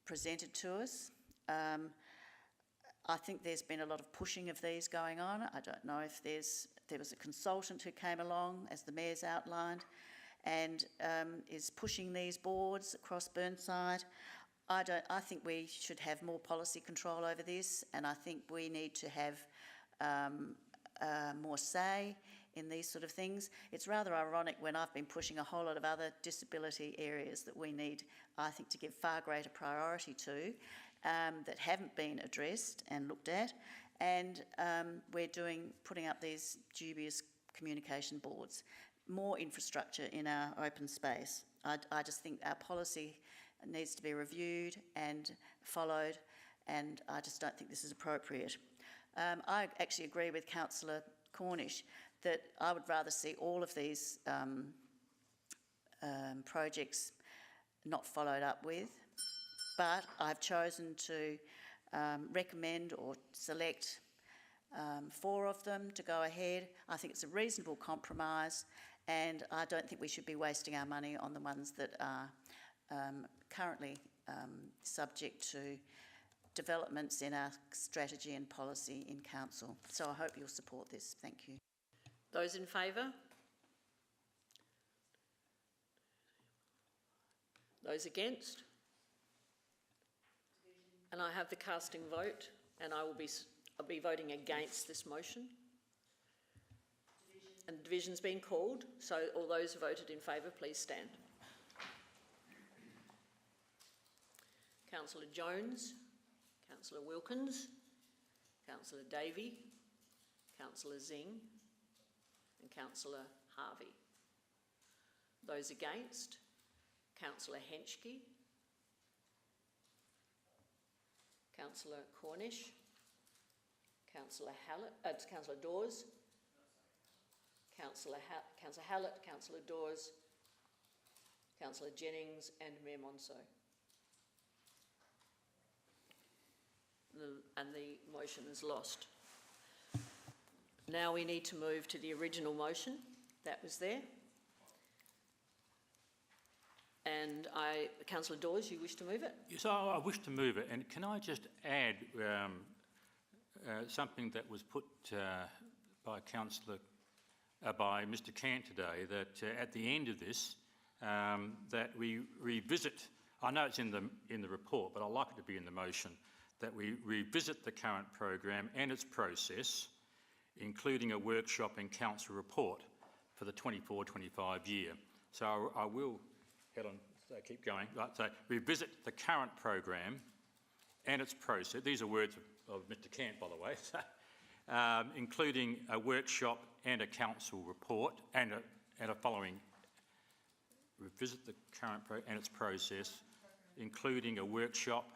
presented to us, I think there's been a lot of pushing of these going on. I don't know if there was a consultant who came along, as the Mayor's outlined, and is pushing these boards across Burnside. I think we should have more policy control over this, and I think we need to have more say in these sort of things. It's rather ironic when I've been pushing a whole lot of other disability areas that we need, I think, to give far greater priority to, that haven't been addressed and looked at, and we're putting up these dubious communication boards. More infrastructure in our open space. I just think our policy needs to be reviewed and followed, and I just don't think this is appropriate. I actually agree with Councillor Cornish that I would rather see all of these projects not followed up with, but I've chosen to recommend or select 4 of them to go ahead. I think it's a reasonable compromise, and I don't think we should be wasting our money on the ones that are currently subject to developments in our strategy and policy in council. So I hope you'll support this. Thank you. Those in favour? Those against? And I have the casting vote, and I'll be voting against this motion. And division's been called, so all those who voted in favour, please stand. Councillor Jones, Councillor Wilkins, Councillor Davey, Councillor Zing, and Councillor Harvey. Those against, Councillor Henschke, Councillor Cornish, Councillor Dawes, Councillor Hallett, Councillor Dawes, Councillor Jennings, and Mayor Monso. And the motion is lost. Now we need to move to the original motion that was there. And Councillor Dawes, you wish to move it? Yes, I wish to move it. And can I just add something that was put by by Mr. Cant today, that at the end of this, that we revisit. I know it's in the report, but I'd like it to be in the motion, that we revisit the current program and its process, including a workshop and council report for the 24-25 year. So I will, Helen, so keep going. Right, so revisit the current program and its process. These are words of Mr. Cant, by the way. Including a workshop and a council report and a following. Revisit the current and its process, including a workshop,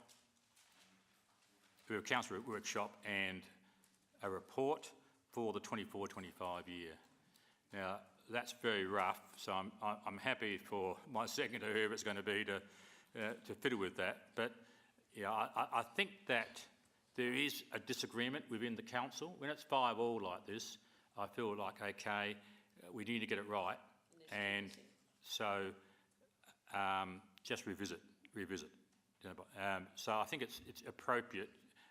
a council workshop and a report for the 24-25 year. Now that's very rough, so I'm happy for my second or whoever it's going to be to fiddle with that. But yeah, I think that there is a disagreement within the council. When it's 5-5 like this, I feel like, okay, we need to get it right. And so just revisit. So I think it's appropriate,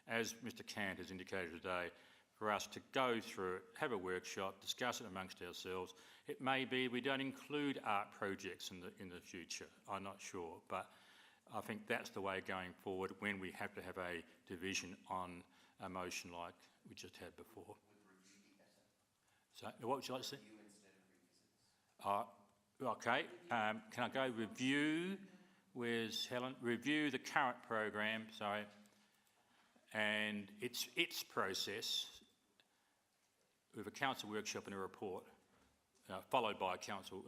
as Mr. Cant has indicated today, for us to go through it, have a workshop, discuss it amongst ourselves. It may be we don't include art projects in the future, I'm not sure, but I think that's the way going forward when we have to have a division on a motion like we just had before. So, what would you like to say? Okay, can I go review? Where's Helen? Review the current program, sorry, and its process with a council workshop and a report, followed by a council,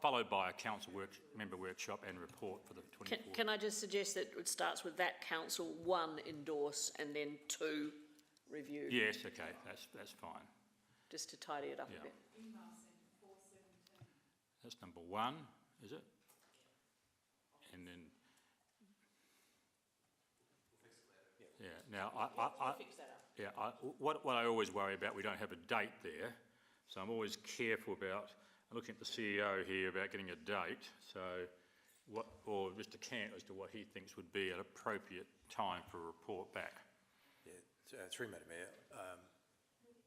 followed by a council member workshop and report for the 24. Can I just suggest that it starts with that council 1 endorse and then 2 review? Yes, okay, that's fine. Just to tidy it up a bit. That's number 1, is it? And then, yeah. Now I'll fix that up. Yeah, what I always worry about, we don't have a date there, so I'm always careful about looking at the CEO here about getting a date. So or Mr. Cant as to what he thinks would be an appropriate time for a report back. Yeah, through Madam Mayor,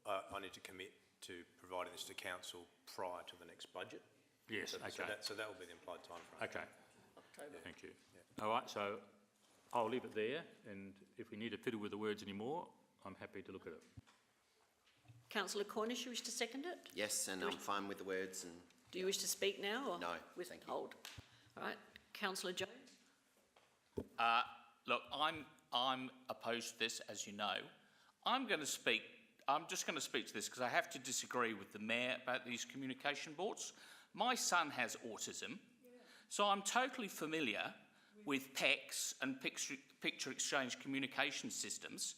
I need to commit to providing this to council prior to the next budget. Yes, okay. So that will be the implied timeframe. Okay. Thank you. Yeah. All right, so I'll leave it there, and if we need to fiddle with the words anymore, I'm happy to look at it. Councillor Cornish, you wish to second it? Yes, and I'm fine with the words. And Do you wish to speak now or No, withhold? All right, Councillor Jones. Look, I'm opposed to this, as you know. I'm just going to speak to this because I have to disagree with the Mayor about these communication boards. My son has autism, so I'm totally familiar with PECs and picture exchange communication systems,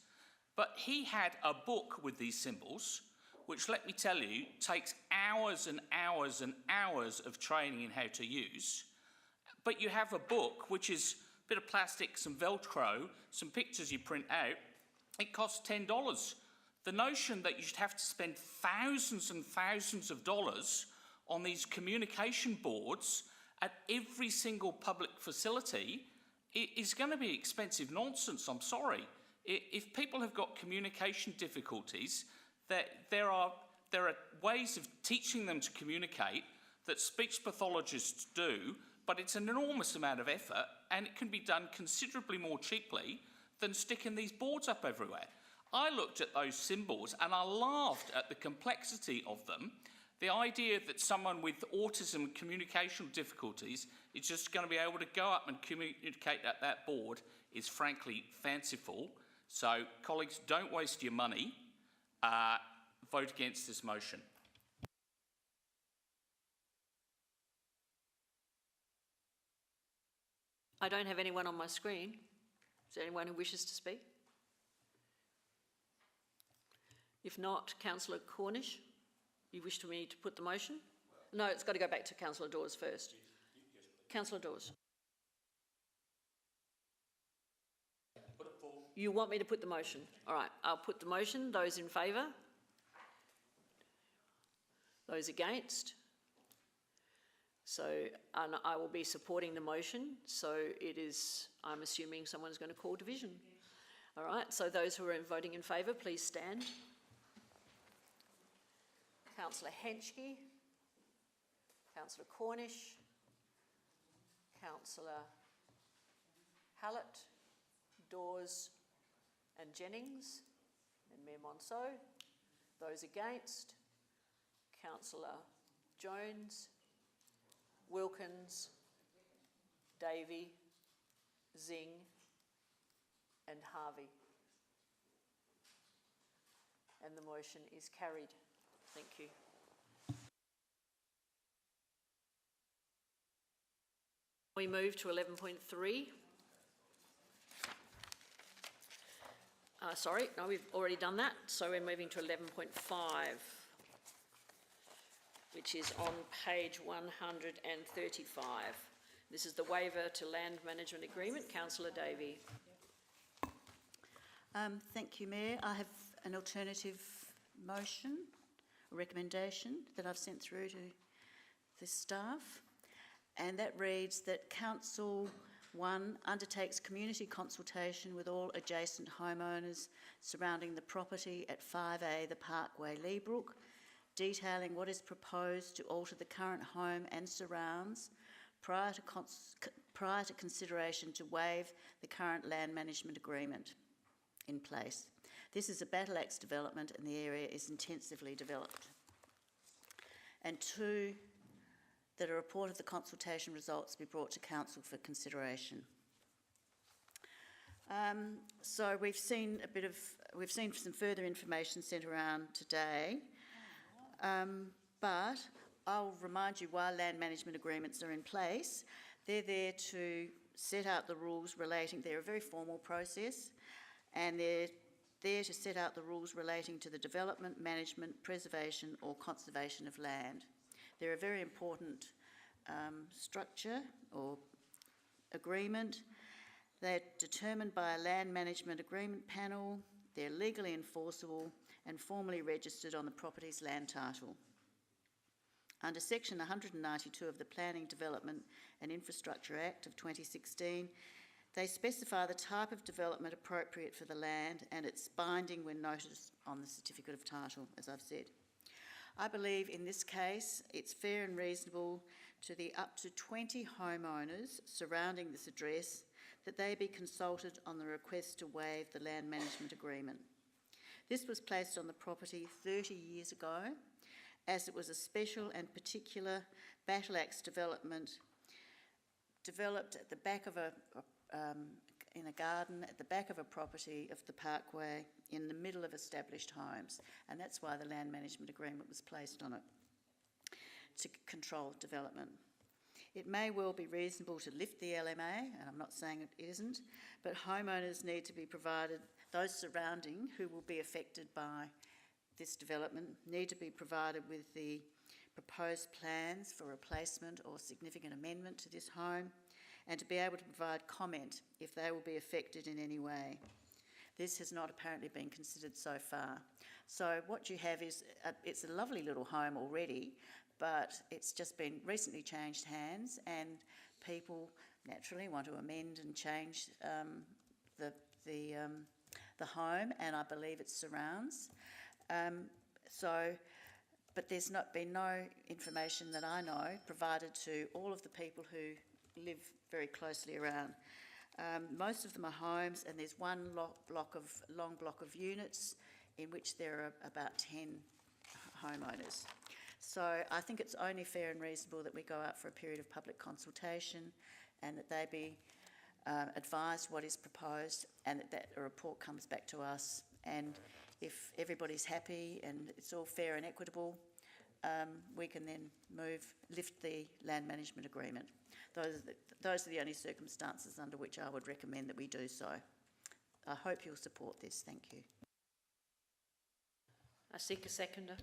but he had a book with these symbols, which, let me tell you, takes hours and hours and hours of training in how to use. But you have a book which is a bit of plastic, some Velcro, some pictures you print out. It costs $10. The notion that you should have to spend thousands and thousands of dollars on these communication boards at every single public facility is going to be expensive nonsense, I'm sorry. If people have got communication difficulties, there are ways of teaching them to communicate that speech pathologists do, but it's an enormous amount of effort, and it can be done considerably more cheaply than sticking these boards up everywhere. I looked at those symbols and I laughed at the complexity of them. The idea that someone with autism communication difficulties is just going to be able to go up and communicate at that board is frankly fanciful. So, colleagues, don't waste your money. Vote against this motion. I don't have anyone on my screen. Is there anyone who wishes to speak? If not, Councillor Cornish, you wish me to put the motion? No, it's got to go back to Councillor Dawes first. Councillor Dawes. You want me to put the motion? All right, I'll put the motion. Those in favour? Those against? So, and I will be supporting the motion. So it is, I'm assuming someone's going to call division. All right, so those who are voting in favour, please stand. Councillor Henschke, Councillor Cornish, Councillor Hallett, Dawes and Jennings, and Mayor Monceau. Those against, Councillor Jones, Wilkins, Davey, Zing and Harvey. And the motion is carried. Thank you. We move to 11.3. Sorry, no, we've already done that. So we're moving to 11.5, which is on page 135. This is the waiver to land management agreement. Councillor Davey. Thank you, Mayor. I have an alternative motion, a recommendation that I've sent through to the staff, and that reads that Council 1 undertakes community consultation with all adjacent homeowners surrounding the property at 5A The Parkway, Leabrook, detailing what is proposed to alter the current home and surrounds prior to consideration to waive the current land management agreement in place. This is a battle axe development and the area is intensively developed. And 2, that a report of the consultation results be brought to Council for consideration. So we've seen some further information sent around today, but I'll remind you why land management agreements are in place. They're there to set out the rules relating, they're a very formal process, and they're there to set out the rules relating to the development, management, preservation or conservation of land. They're a very important structure or agreement. They're determined by a land management agreement panel. They're legally enforceable and formally registered on the property's land title. Under Section 192 of the Planning, Development and Infrastructure Act of 2016, they specify the type of development appropriate for the land, and it's binding when noticed on the certificate of title, as I've said. I believe in this case it's fair and reasonable to the up to 20 homeowners surrounding this address that they be consulted on the request to waive the land management agreement. This was placed on the property 30 years ago, as it was a special and particular battle axe development developed at the back of in a garden at the back of a property of the parkway in the middle of established homes, and that's why the land management agreement was placed on it, to control development. It may well be reasonable to lift the LMA, and I'm not saying it isn't, but homeowners need to be provided, those surrounding who will be affected by this development need to be provided with the proposed plans for replacement or significant amendment to this home, and to be able to provide comment if they will be affected in any way. This has not apparently been considered so far. So what you have is, it's a lovely little home already, but it's just been recently changed hands, and people naturally want to amend and change the home, and I believe its surrounds. But there's been no information that I know provided to all of the people who live very closely around. Most of them are homes, and there's one long block of units in which there are about 10 homeowners. So I think it's only fair and reasonable that we go out for a period of public consultation, and that they be advised what is proposed, and that a report comes back to us. And if everybody's happy and it's all fair and equitable, we can then lift the land management agreement. Those are the only circumstances under which I would recommend that we do so. I hope you'll support this. Thank you. I seek a seconder.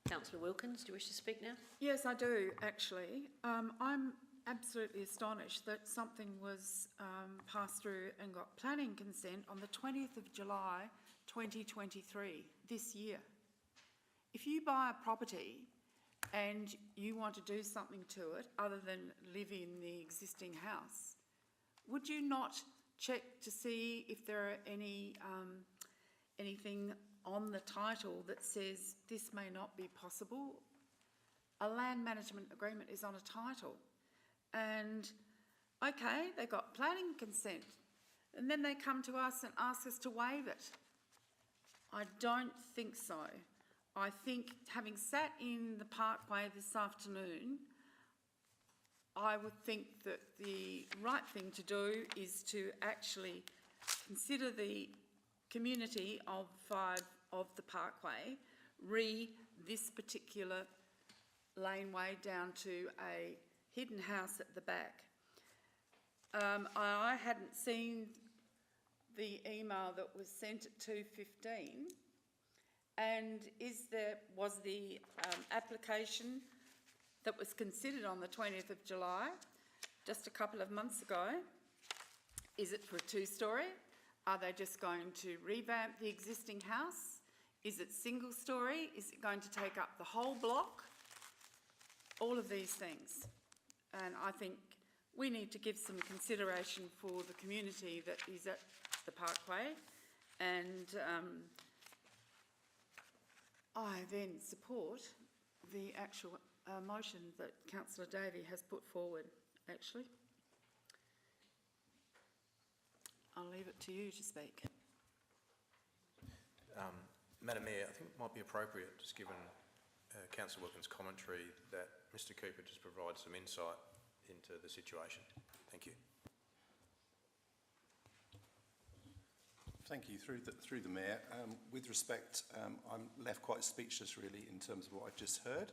Councillor Wilkins, do you wish to speak now? Yes, I do, actually. I'm absolutely astonished that something was passed through and got planning consent on the 20th of July 2023, this year. If you buy a property and you want to do something to it other than live in the existing house, would you not check to see if there are anything on the title that says this may not be possible? A land management agreement is on a title, and okay, they got planning consent, and then they come to us and ask us to waive it. I don't think so. I think, having sat in the parkway this afternoon, I would think that the right thing to do is to actually consider the community of the parkway, this particular laneway down to a hidden house at the back. I hadn't seen the email that was sent at 2:15. And was the application that was considered on the 20th of July, just a couple of months ago, is it for a two-storey? Are they just going to revamp the existing house? Is it single storey? Is it going to take up the whole block? All of these things. And I think we need to give some consideration for the community that is at the parkway, and I then support the actual motion that Councillor Davey has put forward, actually. I'll leave it to you to speak. Madam Mayor, I think it might be appropriate, just given Councillor Wilkins' commentary, that Mr Cooper just provide some insight into the situation. Thank you. Thank you. Through the Mayor, with respect, I'm left quite speechless really in terms of what I've just heard.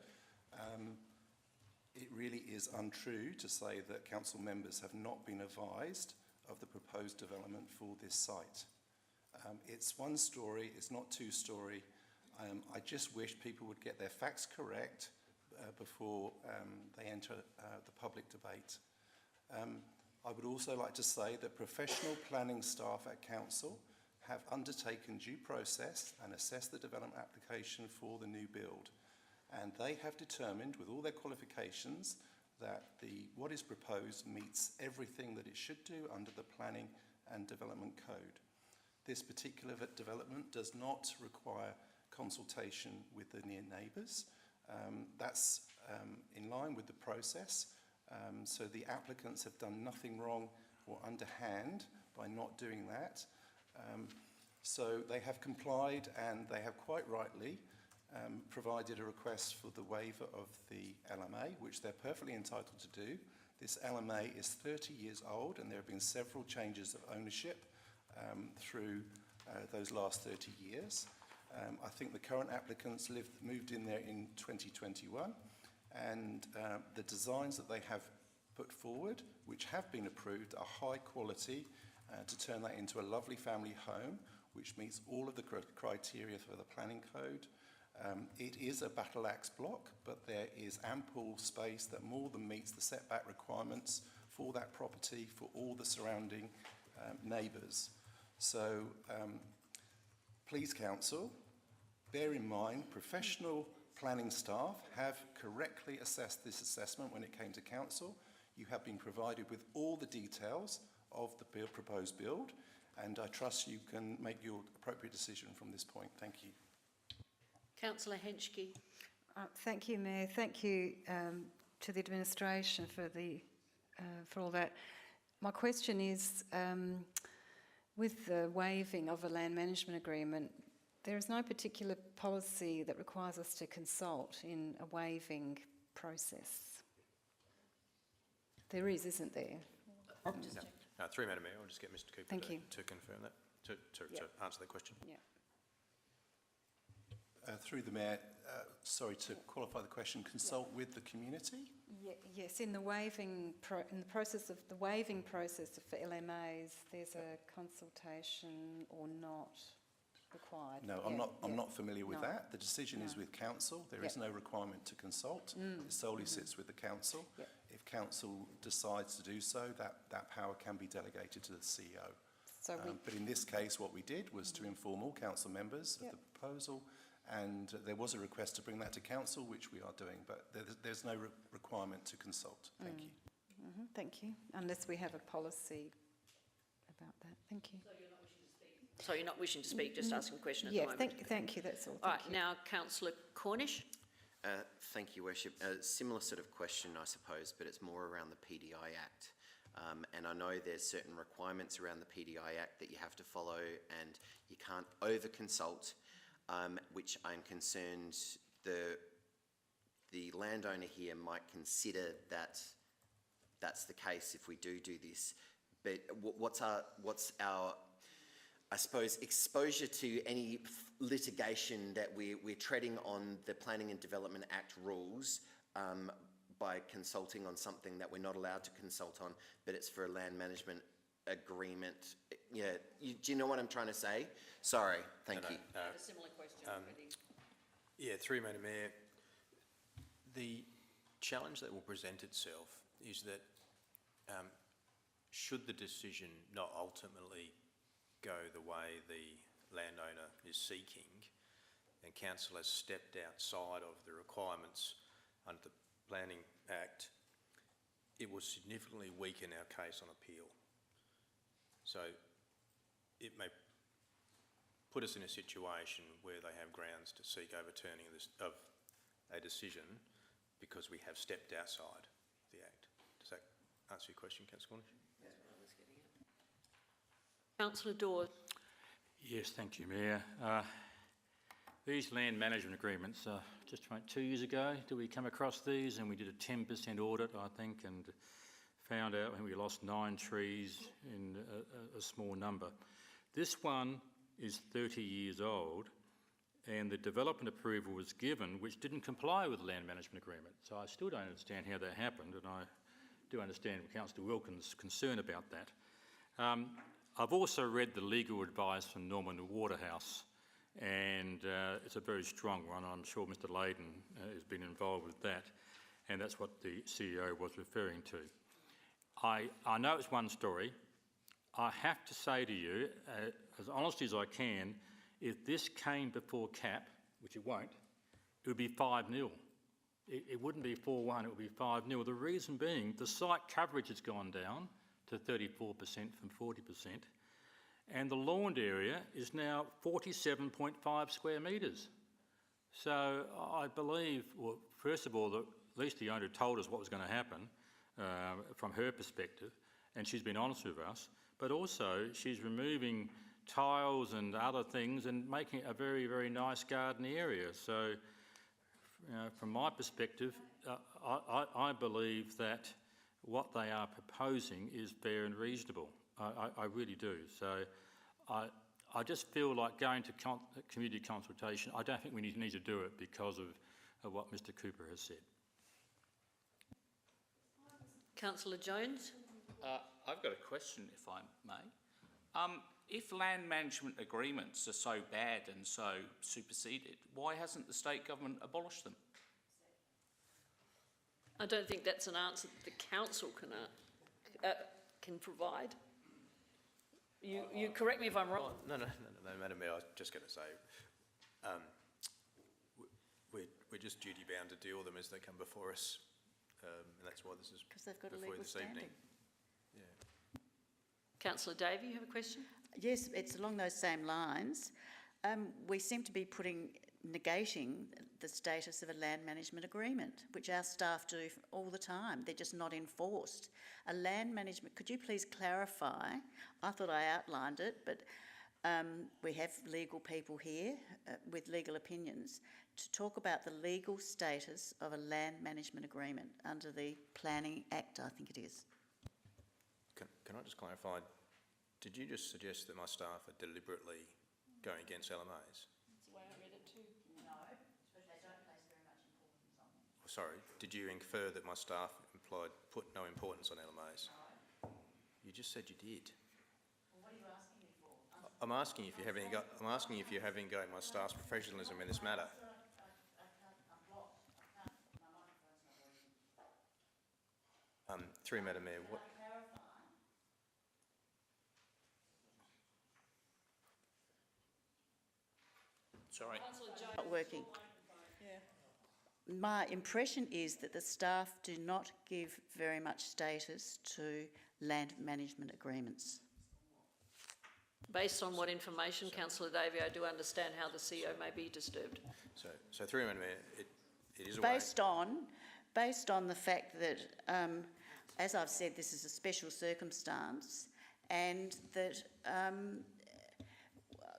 It really is untrue to say that council members have not been advised of the proposed development for this site. It's one story, it's not two story. I just wish people would get their facts correct before they enter the public debate. I would also like to say that professional planning staff at council have undertaken due process and assessed the development application for the new build. and they have determined, with all their qualifications, that what is proposed meets everything that it should do under the Planning and Development Code. This particular development does not require consultation with the near neighbours. That's in line with the process, so the applicants have done nothing wrong or underhand by not doing that. So they have complied, and they have quite rightly provided a request for the waiver of the LMA, which they're perfectly entitled to do. This LMA is 30 years old, and there have been several changes of ownership through those last 30 years. I think the current applicants moved in there in 2021, and the designs that they have put forward, which have been approved, are high quality to turn that into a lovely family home, which meets all of the criteria for the planning code. It is a battle axe block, but there is ample space that more than meets the setback requirements for that property for all the surrounding neighbours. So please, council, bear in mind professional planning staff have correctly assessed this assessment when it came to council. You have been provided with all the details of the proposed build, and I trust you can make your appropriate decision from this point. Thank you. Councillor Henschke. Thank you, Mayor. Thank you to the administration for all that. My question is, with the waiving of a land management agreement, there is no particular policy that requires us to consult in a waiving process. There is, isn't there? Through Madam Mayor, I'll just get Mr Cooper to confirm that, to answer that question. Yeah. Through the Mayor, sorry, to qualify the question, consult with the community? Yes, in the waiving in the process of the waiving process for LMAs, there's a consultation or not required. No, I'm not familiar with that. The decision is with council. There is no requirement to consult. It solely sits with the council. If council decides to do so, that power can be delegated to the CEO. So but in this case, what we did was to inform all council members of the proposal, and there was a request to bring that to council, which we are doing, but there's no requirement to consult. Thank you. Thank you. Unless we have a policy about that. Thank you. So you're not wishing to speak, just asking a question at the moment? Thank you, that's all. All right, now Councillor Cornish. Thank you, Worship. A similar sort of question, I suppose, but it's more around the PDI Act. And I know there's certain requirements around the PDI Act that you have to follow, and you can't over-consult, which I'm concerned the landowner here might consider that that's the case if we do this. But what's our I suppose, exposure to any litigation that we're treading on the Planning and Development Act rules by consulting on something that we're not allowed to consult on, but it's for a land management agreement. Yeah, do you know what I'm trying to say? Sorry, thank you. I had a similar question already. Yeah, through Madam Mayor, the challenge that will present itself is that should the decision not ultimately go the way the landowner is seeking, and council has stepped outside of the requirements under the Planning Act, it will significantly weaken our case on appeal. So it may put us in a situation where they have grounds to seek overturning of a decision because we have stepped outside the Act. Does that answer your question, Councillor Cornish? Councillor Dawes. Yes, thank you, Mayor. These land management agreements, just about 2 years ago, did we come across these, and we did a 10% audit, I think, and found out when we lost 9 trees in a small number. This one is 30 years old, and the development approval was given, which didn't comply with the land management agreement. So I still don't understand how that happened, and I do understand Councillor Wilkins' concern about that. I've also read the legal advice from Norman Waterhouse, and it's a very strong one. I'm sure Mr Layden has been involved with that, and that's what the CEO was referring to. I know it's one story. I have to say to you, as honestly as I can, if this came before CAP, which it won't, it would be 5-0. It wouldn't be 4-1, it would be 5-0. The reason being the site coverage has gone down to 34% from 40%, and the lawned area is now 47.5 square metres. So I believe, well, first of all, at least the owner told us what was going to happen from her perspective, and she's been honest with us, but also she's removing tiles and other things and making it a very, very nice garden area. So from my perspective, I believe that what they are proposing is fair and reasonable. I really do. So I just feel like going to community consultation, I don't think we need to do it because of what Mr Cooper has said. Councillor Jones? I've got a question, if I may. If land management agreements are so bad and so superseded, why hasn't the state government abolished them? I don't think that's an answer that the council can provide. You correct me if I'm wrong. No, Madam Mayor, I was just going to say, we're just duty bound to deal with them as they come before us, and that's why this is because they've got a before legal this standing. evening. Yeah. Councillor Davey, you have a question? Yes, it's along those same lines. We seem to be negating the status of a land management agreement, which our staff do all the time. They're just not enforced. A land management, could you please clarify? I thought I outlined it, but we have legal people here with legal opinions to talk about the legal status of a land management agreement under the Planning Act, I think it is. Can I just clarify, did you just suggest that my staff are deliberately going against LMAs? That's the way I read it too. No, but they don't place very much importance on them. Sorry, did you infer that my staff put no importance on LMAs? No. You just said you did. Well, what are you asking me for? I'm asking if you haven't got my staff's professionalism in this matter. I'm blocked. My microphone's not working. Through Madam Mayor, what? Sorry. Not working. Yeah. My impression is that the staff do not give very much status to land management agreements. Based on what information, Councillor Davey, I do understand how the CO may be disturbed. So through Madam Mayor, it is a based on the fact that, as I've said, this is a special circumstance, and that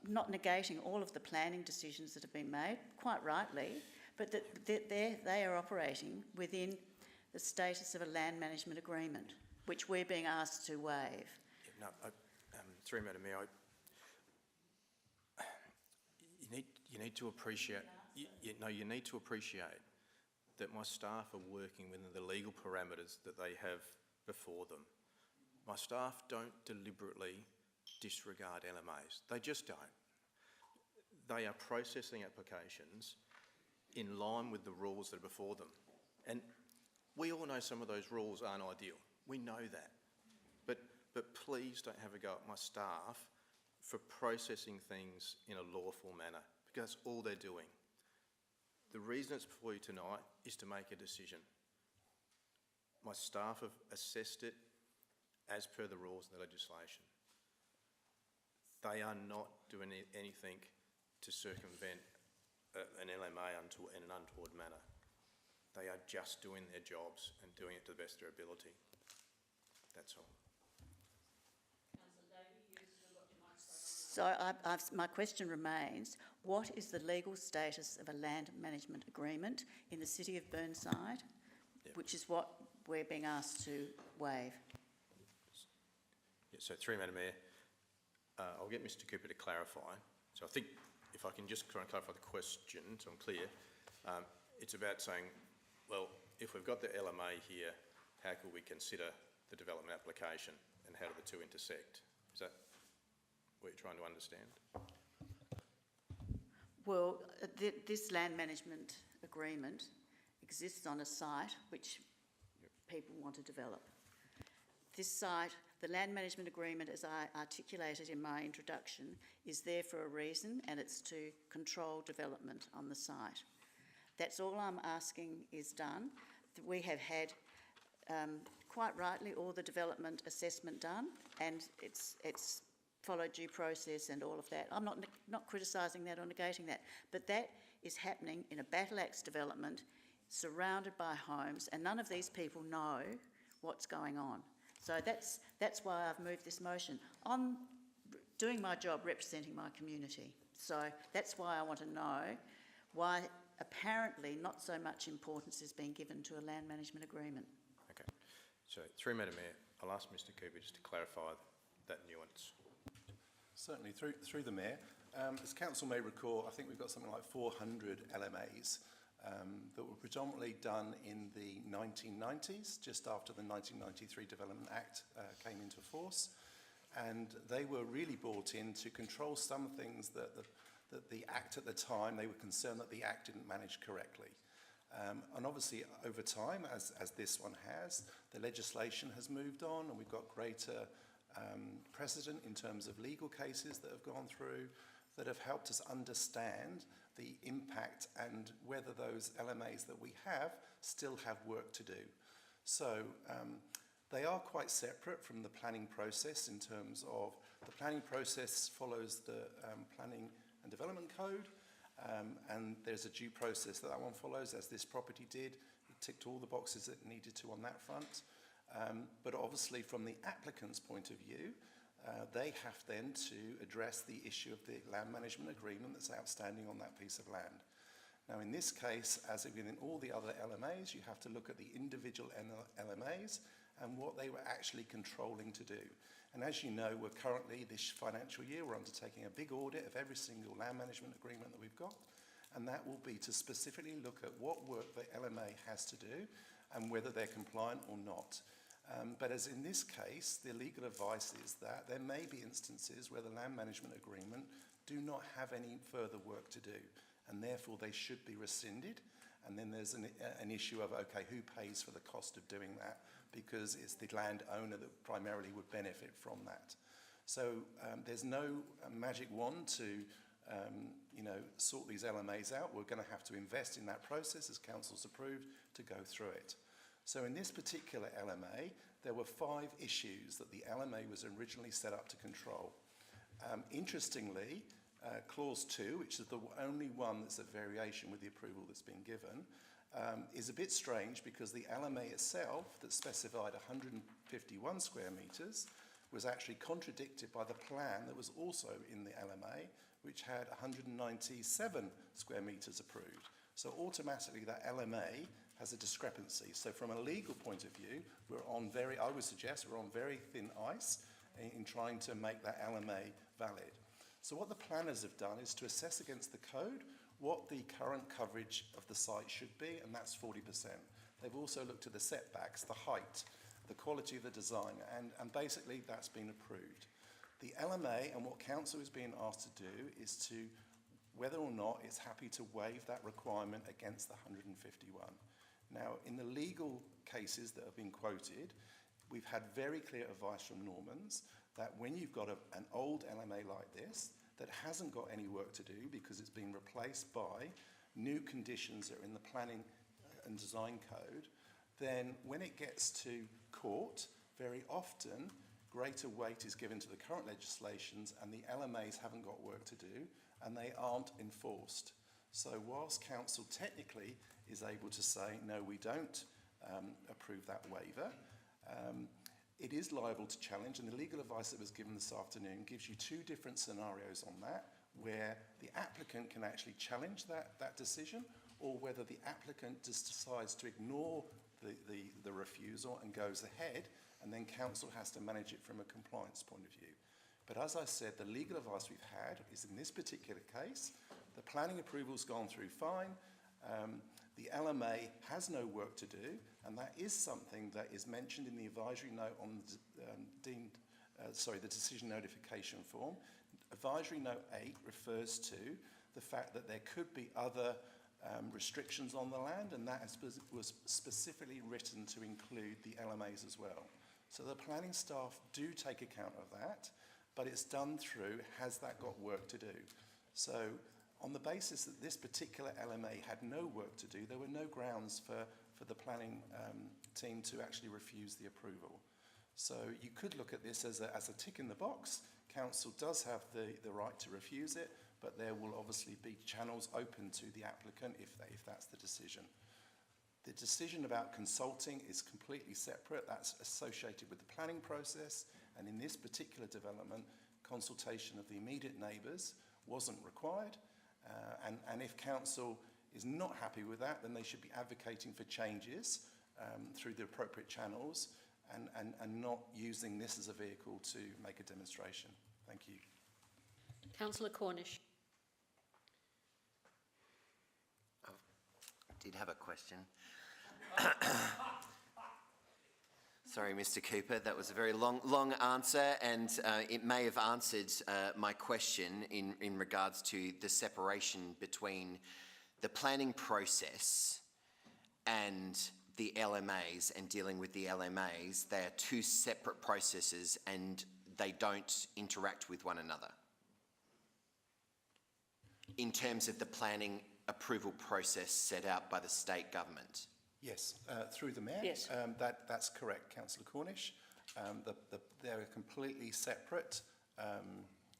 not negating all of the planning decisions that have been made, quite rightly, but that they are operating within the status of a land management agreement, which we're being asked to waive. Yeah, no, through Madam Mayor, you need to appreciate. You need to appreciate that my staff are working within the legal parameters that they have before them. My staff don't deliberately disregard LMAs. They just don't. They are processing applications in line with the rules that are before them. And we all know some of those rules aren't ideal. We know that. But please don't have a go at my staff for processing things in a lawful manner, because that's all they're doing. The reason it's before you tonight is to make a decision. My staff have assessed it as per the rules and the legislation. They are not doing anything to circumvent an LMA in an untoward manner. They are just doing their jobs and doing it to the best of their ability. That's all. So my question remains, what is the legal status of a land management agreement in the city of Burnside, which is what we're being asked to waive? Yeah, so through Madam Mayor, I'll get Mr Cooper to clarify. So I think if I can just try and clarify the question so I'm clear, it's about saying, well, if we've got the LMA here, how could we consider the development application and how do the two intersect? Is that what you're trying to understand? Well, this land management agreement exists on a site which people want to develop. This site, the land management agreement, as I articulated in my introduction, is there for a reason, and it's to control development on the site. That's all I'm asking is done. We have had, quite rightly, all the development assessment done, and it's followed due process and all of that. I'm not criticising that or negating that, but that is happening in a battle axe development surrounded by homes, and none of these people know what's going on. So that's why I've moved this motion. I'm doing my job representing my community. So that's why I want to know why apparently not so much importance is being given to a land management agreement. Okay. So, through Madam Mayor, I'll ask Mr Cooper just to clarify that nuance. Certainly, through the Mayor. As Council may recall, I think we've got something like 400 LMAs that were predominantly done in the 1990s, just after the 1993 Development Act came into force. And they were really brought in to control some things that the Act at the time, they were concerned that the Act didn't manage correctly. And obviously, over time, as this one has, the legislation has moved on, and we've got greater precedent in terms of legal cases that have gone through that have helped us understand the impact and whether those LMAs that we have still have work to do. So they are quite separate from the planning process in terms of the planning process follows the Planning and Development Code, and there's a due process that one follows, as this property did. It ticked all the boxes it needed to on that front. But obviously from the applicant's point of view, they have then to address the issue of the land management agreement that's outstanding on that piece of land. Now in this case, as within all the other LMAs, you have to look at the individual LMAs and what they were actually controlling to do. And as you know, we're currently, this financial year, we're undertaking a big audit of every single land management agreement that we've got, and that will be to specifically look at what work the LMA has to do and whether they're compliant or not. But as in this case, the legal advice is that there may be instances where the land management agreement do not have any further work to do, and therefore they should be rescinded. And then there's an issue of, okay, who pays for the cost of doing that? Because it's the landowner that primarily would benefit from that. So there's no magic wand to sort these LMAs out. We're going to have to invest in that process, as Council's approved, to go through it. So in this particular LMA, there were 5 issues that the LMA was originally set up to control. Interestingly, Clause 2, which is the only one that's a variation with the approval that's been given, is a bit strange because the LMA itself that specified 151 square metres was actually contradicted by the plan that was also in the LMA, which had 197 square metres approved. So automatically that LMA has a discrepancy. So from a legal point of view, I would suggest we're on very thin ice in trying to make that LMA valid. So what the planners have done is to assess against the code what the current coverage of the site should be, and that's 40%. They've also looked at the setbacks, the height, the quality of the design, and basically that's been approved. The LMA and what Council is being asked to do is to whether or not it's happy to waive that requirement against the 151. Now, in the legal cases that have been quoted, we've had very clear advice from Normans that when you've got an old LMA like this that hasn't got any work to do because it's been replaced by new conditions that are in the planning and design code, then when it gets to court, very often greater weight is given to the current legislations and the LMAs haven't got work to do and they aren't enforced. So whilst Council technically is able to say, no, we don't approve that waiver, it is liable to challenge, and the legal advice that was given this afternoon gives you 2 different scenarios on that, where the applicant can actually challenge that decision, or whether the applicant just decides to ignore the refusal and goes ahead, and then Council has to manage it from a compliance point of view. But as I said, the legal advice we've had is in this particular case, the planning approval's gone through fine, the LMA has no work to do, and that is something that is mentioned in the advisory note on the decision notification form. Advisory note 8 refers to the fact that there could be other restrictions on the land, and that was specifically written to include the LMAs as well. So the planning staff do take account of that, but it's done through, has that got work to do? So on the basis that this particular LMA had no work to do, there were no grounds for the planning team to actually refuse the approval. So you could look at this as a tick in the box. Council does have the right to refuse it, but there will obviously be channels open to the applicant if that's the decision. The decision about consulting is completely separate. That's associated with the planning process, and in this particular development, consultation of the immediate neighbours wasn't required, and if council is not happy with that, then they should be advocating for changes through the appropriate channels and not using this as a vehicle to make a demonstration. Thank you. Councillor Cornish. I did have a question. Sorry, Mr. Cooper, that was a very long answer, and it may have answered my question in regards to the separation between the planning process and the LMAs and dealing with the LMAs. They are two separate processes and they don't interact with one another in terms of the planning approval process set out by the state government. Yes, through the Mayor. Yes. That's correct, Councillor Cornish. They're completely separate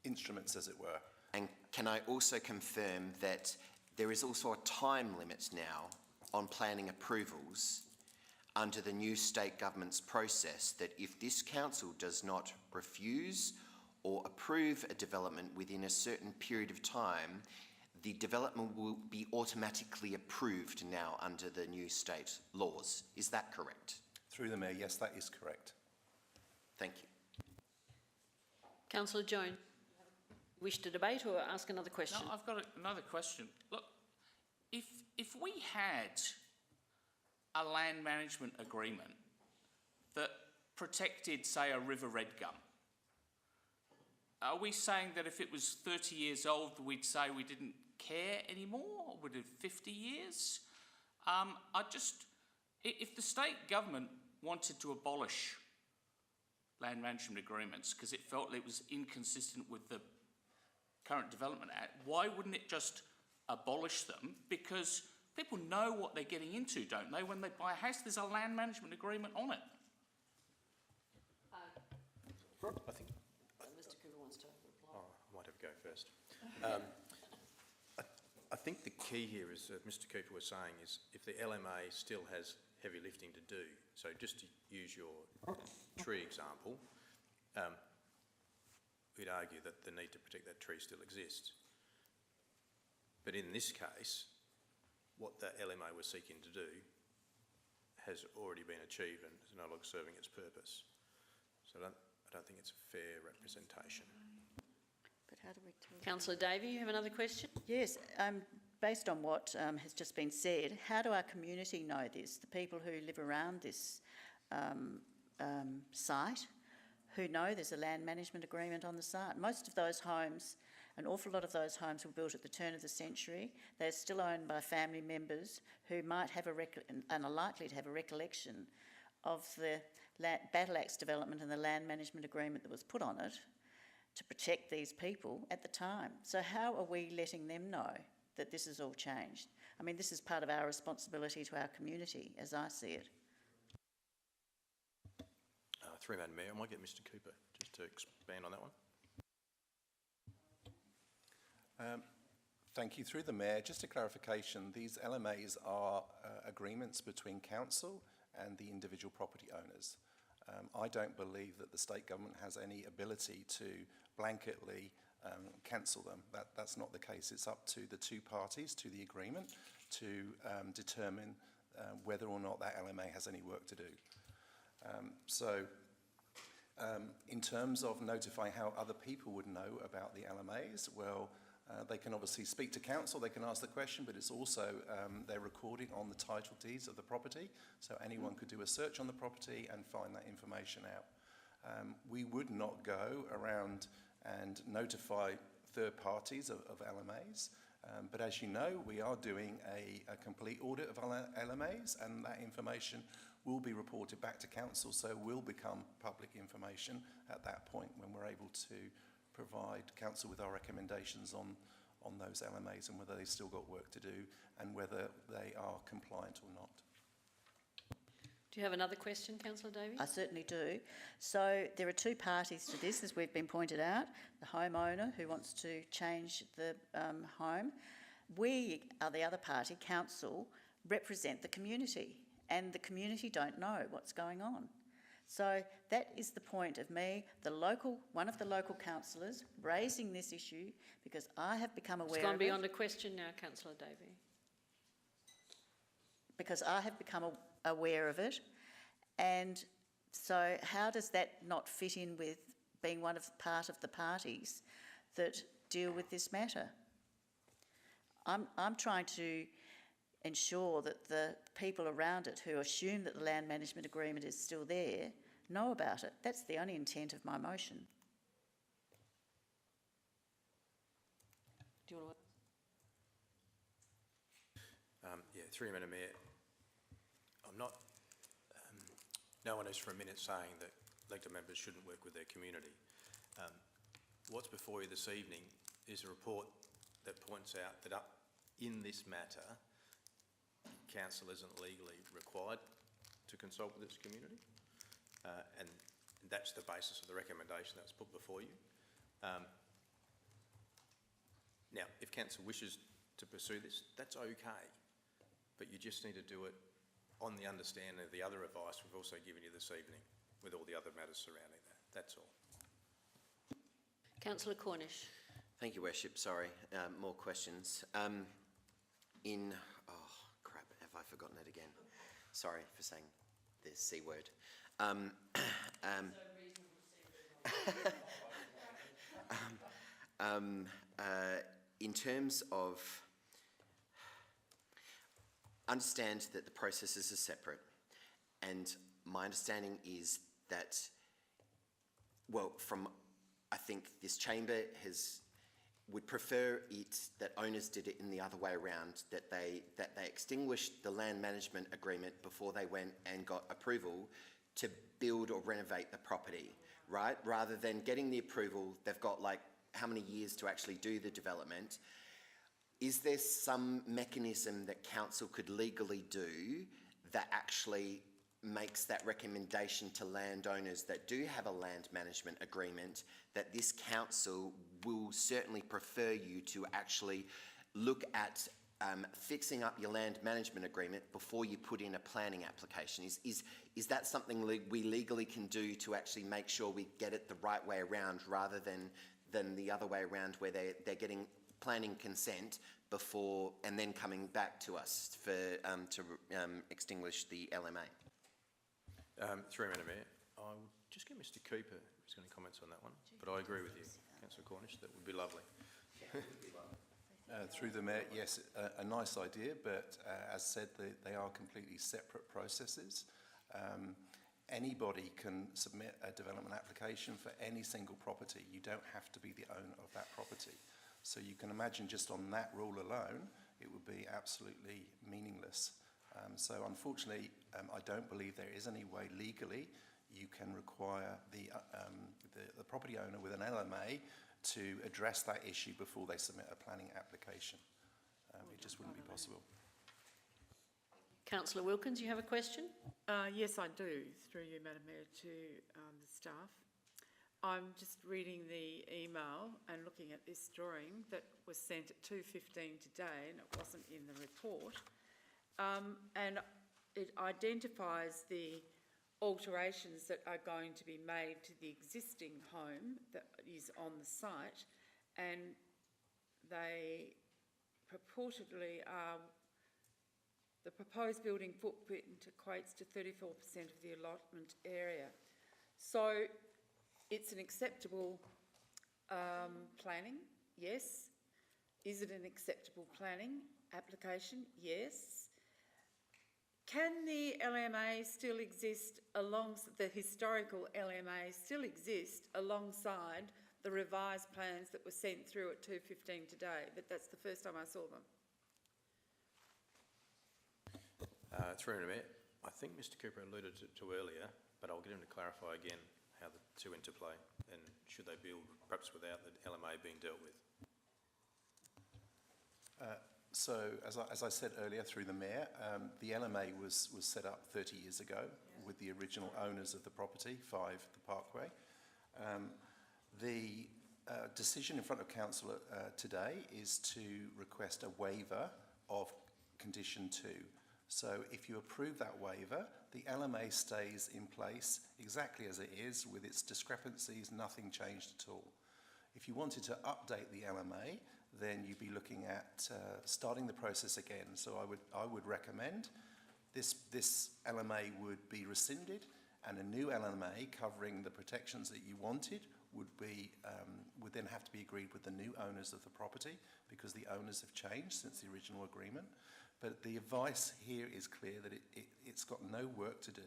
instruments, as it were. And can I also confirm that there is also a time limit now on planning approvals under the new state government's process, that if this council does not refuse or approve a development within a certain period of time, the development will be automatically approved now under the new state laws. Is that correct? Through the Mayor, yes, that is correct. Thank you. Councillor Jones, wish to debate or ask another question? No, I've got another question. Look, if we had a land management agreement that protected, say, a river red gum, are we saying that if it was 30 years old, we'd say we didn't care anymore? Or would it 50 years? If the state government wanted to abolish land management agreements because it felt it was inconsistent with the current Development Act, why wouldn't it just abolish them? Because people know what they're getting into, don't they? When they buy a house, there's a land management agreement on it. I think Mr. Cooper wants to reply. I might have a go first. I think the key here, as Mr. Cooper was saying, is if the LMA still has heavy lifting to do, so just to use your tree example, we'd argue that the need to protect that tree still exists. But in this case, what the LMA was seeking to do has already been achieved and is no longer serving its purpose. So I don't think it's a fair representation. But how do we tell? Councillor Davey, you have another question? Yes, based on what has just been said, how do our community know this? The people who live around this site, who know there's a land management agreement on the site. Most of those homes, an awful lot of those homes were built at the turn of the century. They're still owned by family members who might have and are likely to have a recollection of the Battle Axe development and the land management agreement that was put on it to protect these people at the time. So how are we letting them know that this has all changed? I mean, this is part of our responsibility to our community, as I see it. Through Madam Mayor, I might get Mr. Cooper just to expand on that one. Thank you. Through the Mayor, just a clarification, these LMAs are agreements between council and the individual property owners. I don't believe that the state government has any ability to blanketly cancel them. That's not the case. It's up to the two parties to the agreement to determine whether or not that LMA has any work to do. In terms of notifying how other people would know about the LMAs, well, they can obviously speak to council, they can ask the question, but it's also, they're recording on the title deeds of the property, so anyone could do a search on the property and find that information out. We would not go around and notify third parties of LMAs, but as you know, we are doing a complete audit of LMAs, and that information will be reported back to council, so will become public information at that point when we're able to provide council with our recommendations on on those LMAs and whether they've still got work to do and whether they are compliant or not. Do you have another question, Councillor Davies? I certainly do. So there are two parties to this, as we've been pointed out. The homeowner who wants to change the home. We are the other party, council, represent the community, and the community don't know what's going on. So that is the point of me, one of the local councillors, raising this issue because I have become aware of it. It's gone beyond a question now, Councillor Davies. Because I have become aware of it, and so how does that not fit in with being part of the parties that deal with this matter? I'm trying to ensure that the people around it who assume that the land management agreement is still there know about it. That's the only intent of my motion. Do you want to... Yeah, through you, Madam Mayor. I'm not... no one is for a minute saying that elected members shouldn't work with their community. What's before you this evening is a report that points out that in this matter, council isn't legally required to consult with its community, and that's the basis of the recommendation that's put before you. Now, if council wishes to pursue this, that's okay, but you just need to do it on the understanding of the other advice we've also given you this evening with all the other matters surrounding that. That's all. Councillor Cornish. Thank you, Worship. Sorry, more questions. Oh crap, have I forgotten it again? Sorry for saying the C word. In terms of, understand that the processes are separate, and my understanding is that, well, I think this chamber would prefer it that owners did it in the other way around, that they extinguished the land management agreement before they went and got approval to build or renovate the property, right? Rather than getting the approval, they've got like how many years to actually do the development. Is there some mechanism that council could legally do that actually makes that recommendation to landowners that do have a land management agreement, that this council will certainly prefer you to actually look at fixing up your land management agreement before you put in a planning application? Is that something we legally can do to actually make sure we get it the right way around, rather than the other way around where they're getting planning consent before and then coming back to us to extinguish the LMA? Through Madam Mayor, I will just get Mr Cooper, who's got any comments on that one, but I agree with you, Councillor Cornish, that would be lovely. Through the Mayor, yes, a nice idea, but as said, they are completely separate processes. Anybody can submit a development application for any single property. You don't have to be the owner of that property. So you can imagine just on that rule alone, it would be absolutely meaningless. So unfortunately, I don't believe there is any way legally you can require the property owner with an LMA to address that issue before they submit a planning application. It just wouldn't be possible. Councillor Wilkins, you have a question? Yes, I do, through you, Madam Mayor, to the staff. I'm just reading the email and looking at this drawing that was sent at 2:15 today, and it wasn't in the report. And it identifies the alterations that are going to be made to the existing home that is on the site, and they purportedly are, the proposed building footprint equates to 34% of the allotment area. So it's an acceptable planning, yes. Is it an acceptable planning application? Yes. Can the LMA still exist the historical LMA still exist alongside the revised plans that were sent through at 2:15 today? But that's the first time I saw them. Through Madam Mayor, I think Mr Cooper alluded to earlier, but I'll get him to clarify again how the two interplay, and should they build perhaps without the LMA being dealt with. So, as I said earlier through the Mayor, the LMA was set up 30 years ago with the original owners of the property, 5 the Parkway. The decision in front of Council today is to request a waiver of Condition 2. So if you approve that waiver, the LMA stays in place exactly as it is with its discrepancies, nothing changed at all. If you wanted to update the LMA, then you'd be looking at starting the process again. So I would recommend this LMA would be rescinded, and a new LMA covering the protections that you wanted would then have to be agreed with the new owners of the property, because the owners have changed since the original agreement. But the advice here is clear that it's got no work to do.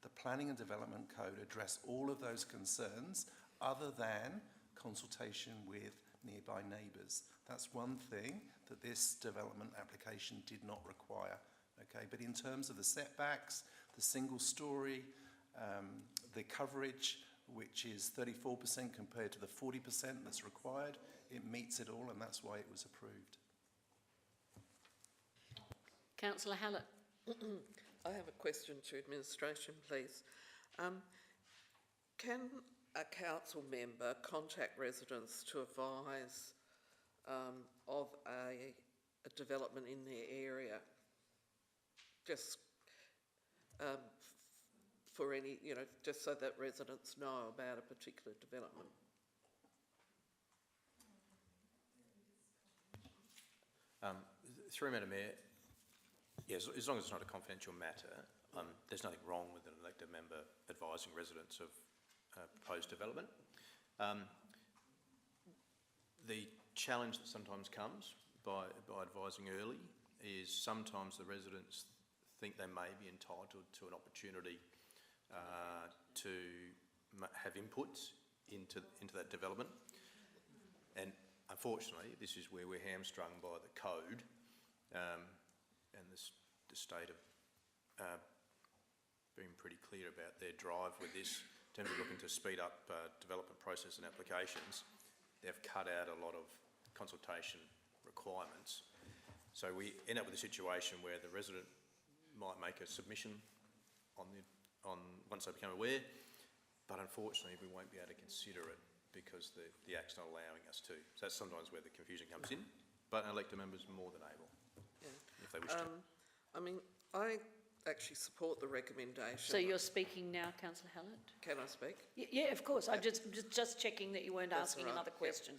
The Planning and Development Code address all of those concerns other than consultation with nearby neighbours. That's one thing that this development application did not require. Okay, but in terms of the setbacks, the single story, the coverage, which is 34% compared to the 40% that's required, it meets it all, and that's why it was approved. Councillor Hallett. I have a question to administration, please. Can a council member contact residents to advise of a development in their area? Just for any, just so that residents know about a particular development. Through Madam Mayor, yes, as long as it's not a confidential matter, there's nothing wrong with an elected member advising residents of proposed development. The challenge that sometimes comes by advising early is sometimes the residents think they may be entitled to an opportunity to have inputs into that development, and unfortunately this is where we're hamstrung by the code and the state of being pretty clear about their drive with this in terms of looking to speed up development process and applications. They've cut out a lot of consultation requirements, so we end up with a situation where the resident might make a submission once they become aware, but unfortunately we won't be able to consider it because the Act's not allowing us to. So that's sometimes where the confusion comes in, but an elected member's more than able, if they wish to. I mean, I actually support the recommendation. So you're speaking now, Councillor Hallett? Can I speak? Yeah, of course. I'm just checking that you weren't asking another question.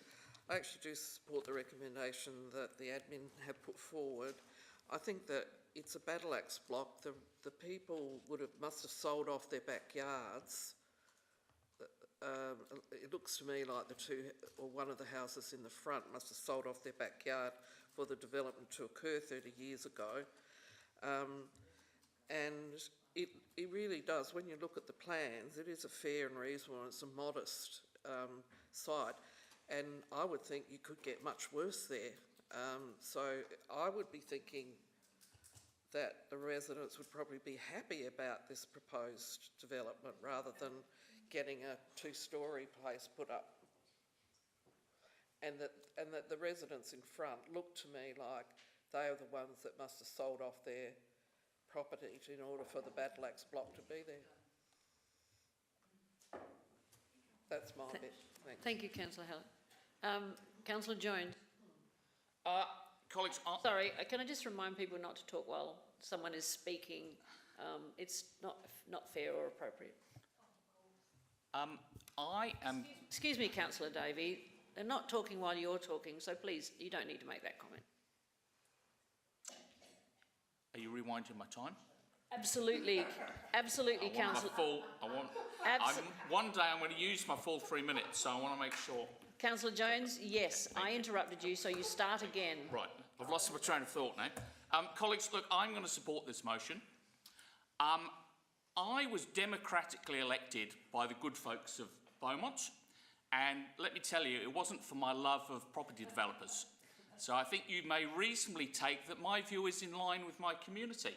I actually do support the recommendation that the admin have put forward. I think that it's a battle axe block. The people must have sold off their backyards. It looks to me like one of the houses in the front must have sold off their backyard for the development to occur 30 years ago. And it really does, when you look at the plans, it is a fair and reasonable, and it's a modest site. And I would think you could get much worse there. So I would be thinking that the residents would probably be happy about this proposed development rather than getting a 2-storey place put up. And that the residents in front look to me like they are the ones that must have sold off their property in order for the battle axe block to be there. That's my bit. Thank you, Councillor Hallett. Councillor Jones. Colleagues, sorry, can I just remind people not to talk while someone is speaking? It's not fair or appropriate. I am... Excuse me, Councillor Davey. They're not talking while you're talking, so please, you don't need to make that comment. Are you rewinding my time? Absolutely, absolutely, Councillor. One day I'm going to use my full 3 minutes, so I want to make sure. Councillor Jones, yes, I interrupted you, so you start again. Right, I've lost my train of thought now. Colleagues, look, I'm going to support this motion. I was democratically elected by the good folks of Beaumont, and let me tell you, it wasn't for my love of property developers. So I think you may reasonably take that my view is in line with my community.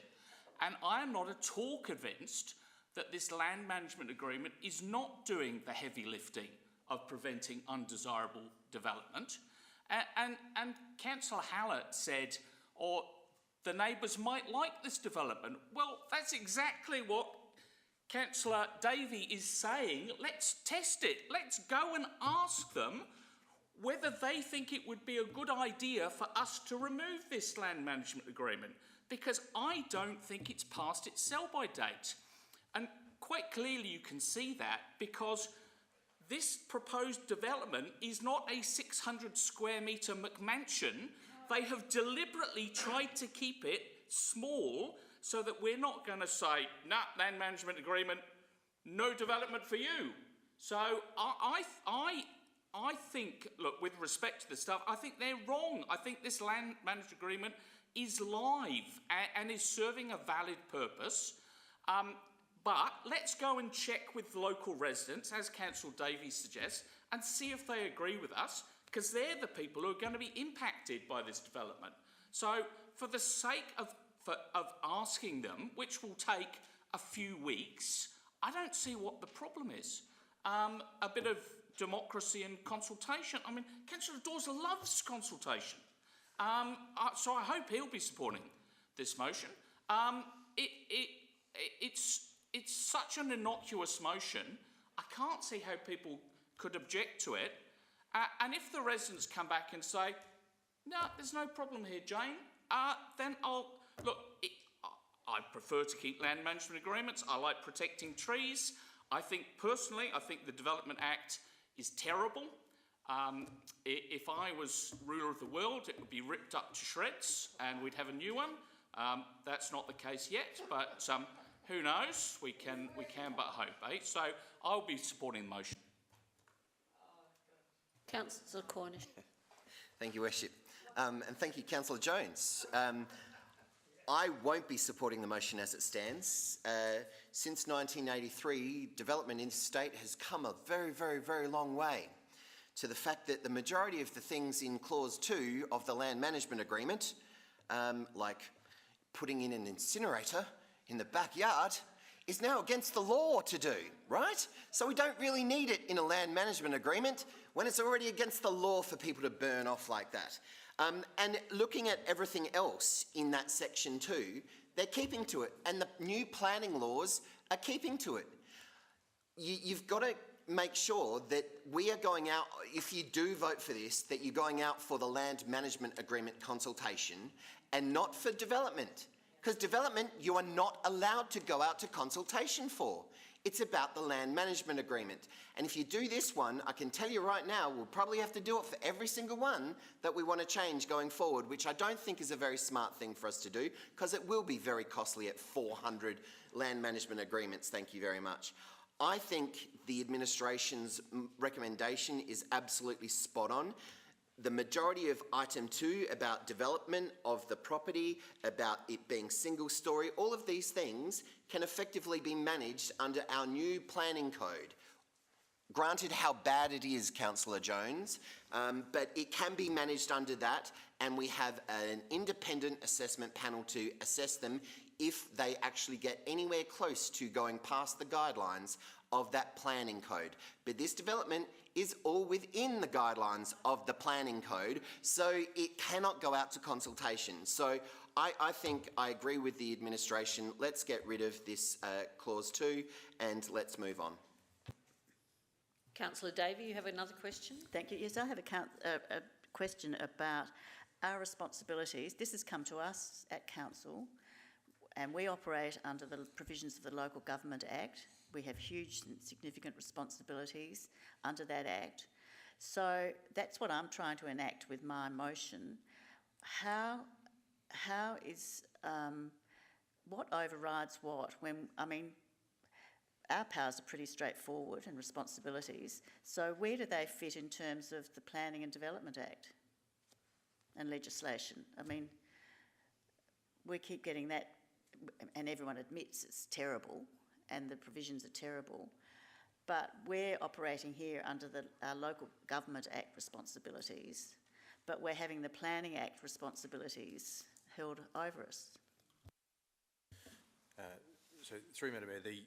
And I am not at all convinced that this land management agreement is not doing the heavy lifting of preventing undesirable development. And Councillor Hallett said, or the neighbours might like this development. Well, that's exactly what Councillor Davey is saying. Let's test it. Let's go and ask them whether they think it would be a good idea for us to remove this land management agreement, because I don't think it's past its sell-by date. And quite clearly you can see that, because this proposed development is not a 600 square metre McMansion. They have deliberately tried to keep it small so that we're not going to say, nah, land management agreement, no development for you. So I think, look, with respect to the stuff, I think they're wrong. I think this land management agreement is live and is serving a valid purpose. But let's go and check with local residents, as Councillor Davies suggests, and see if they agree with us, because they're the people who are going to be impacted by this development. So for the sake of asking them, which will take a few weeks, I don't see what the problem is. A bit of democracy and consultation. I mean, Councillor Dawes loves consultation. So I hope he'll be supporting this motion. It's such an innocuous motion, I can't see how people could object to it. And if the residents come back and say, no, there's no problem here, Jane, then I prefer to keep land management agreements. I like protecting trees. Personally, I think the Development Act is terrible. If I was ruler of the world, it would be ripped up to shreds and we'd have a new one. That's not the case yet, but who knows? We can but hope, eh? So I'll be supporting the motion. Councillor Cornish. Thank you, Worship. And thank you, Councillor Jones. I won't be supporting the motion as it stands. Since 1983, development in this state has come a very, very, very long way, to the fact that the majority of the things in Clause 2 of the Land Management Agreement, like putting in an incinerator in the backyard, is now against the law to do, right? So we don't really need it in a land management agreement when it's already against the law for people to burn off like that. And looking at everything else in that section 2, they're keeping to it, and the new planning laws are keeping to it. You've got to make sure that we are going out, if you do vote for this, that you're going out for the land management agreement consultation and not for development. Because development, you are not allowed to go out to consultation for. It's about the land management agreement. And if you do this one, I can tell you right now, we'll probably have to do it for every single one that we want to change going forward, which I don't think is a very smart thing for us to do, because it will be very costly at 400 land management agreements. Thank you very much. I think the administration's recommendation is absolutely spot on. The majority of item 2 about development of the property, about it being single story, all of these things can effectively be managed under our new planning code. Granted how bad it is, Councillor Jones, but it can be managed under that, and we have an independent assessment panel to assess them if they actually get anywhere close to going past the guidelines of that planning code. But this development is all within the guidelines of the planning code, so it cannot go out to consultation. So I think I agree with the administration. Let's get rid of this clause 2 and let's move on. Councillor Davey, you have another question? Thank you. Yes, I have a question about our responsibilities. This has come to us at Council, and we operate under the provisions of the Local Government Act. We have huge and significant responsibilities under that Act. So that's what I'm trying to enact with my motion. How is, what overrides what? Our powers are pretty straightforward and responsibilities. So where do they fit in terms of the Planning and Development Act and legislation? We keep getting that, and everyone admits it's terrible, and the provisions are terrible, but we're operating here under our Local Government Act responsibilities, but we're having the Planning Act responsibilities held over us. So, through Madam Mayor, the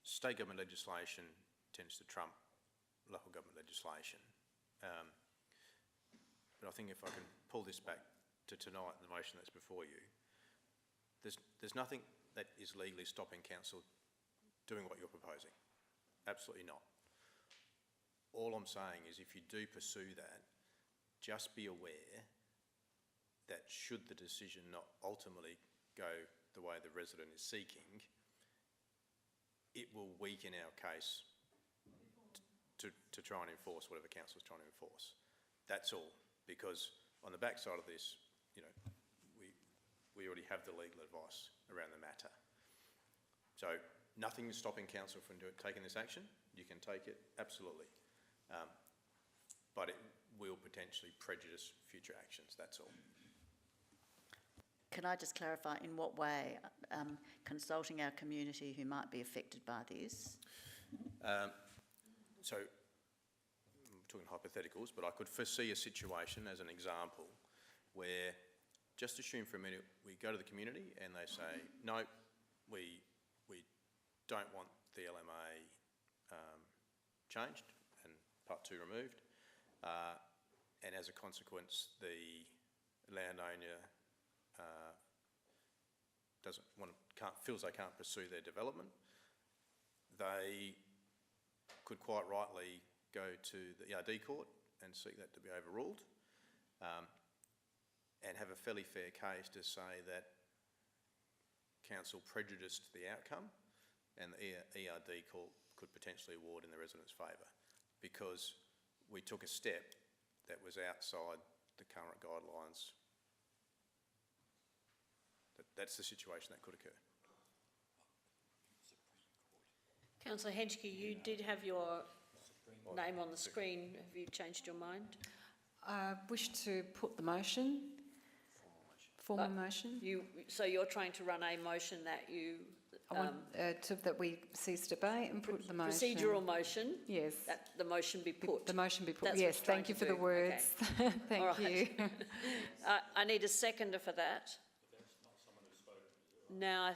state government legislation tends to trump local government legislation. but I think if I can pull this back to tonight, the motion that's before you, there's nothing that is legally stopping council doing what you're proposing. Absolutely not. All I'm saying is if you do pursue that, just be aware that should the decision not ultimately go the way the resident is seeking, it will weaken our case to try and enforce whatever council is trying to enforce. That's all, because on the backside of this, you know, we already have the legal advice around the matter. So nothing is stopping council from taking this action. You can take it, absolutely. But it will potentially prejudice future actions, that's all. Can I just clarify in what way consulting our community who might be affected by this? So, I'm talking hypotheticals, but I could foresee a situation as an example where, just assume for a minute, we go to the community and they say, no, we don't want the LMA changed and Part 2 removed, and as a consequence, the landowner feels they can't pursue their development. They could quite rightly go to the ERD court and seek that to be overruled, and have a fairly fair case to say that council prejudiced the outcome, and the ERD court could potentially award in the residents' favour because we took a step that was outside the current guidelines. That's the situation that could occur. Councillor Henschke, you did have your name on the screen. Have you changed your mind? I wish to put the motion, formal motion. So you're trying to run a motion that you... I want that we cease debate and put the motion. Procedural motion? Yes. That the motion be put? The motion be put, That's yes. Thank you for the words. Okay. Thank you. I need a seconder for that. Now, I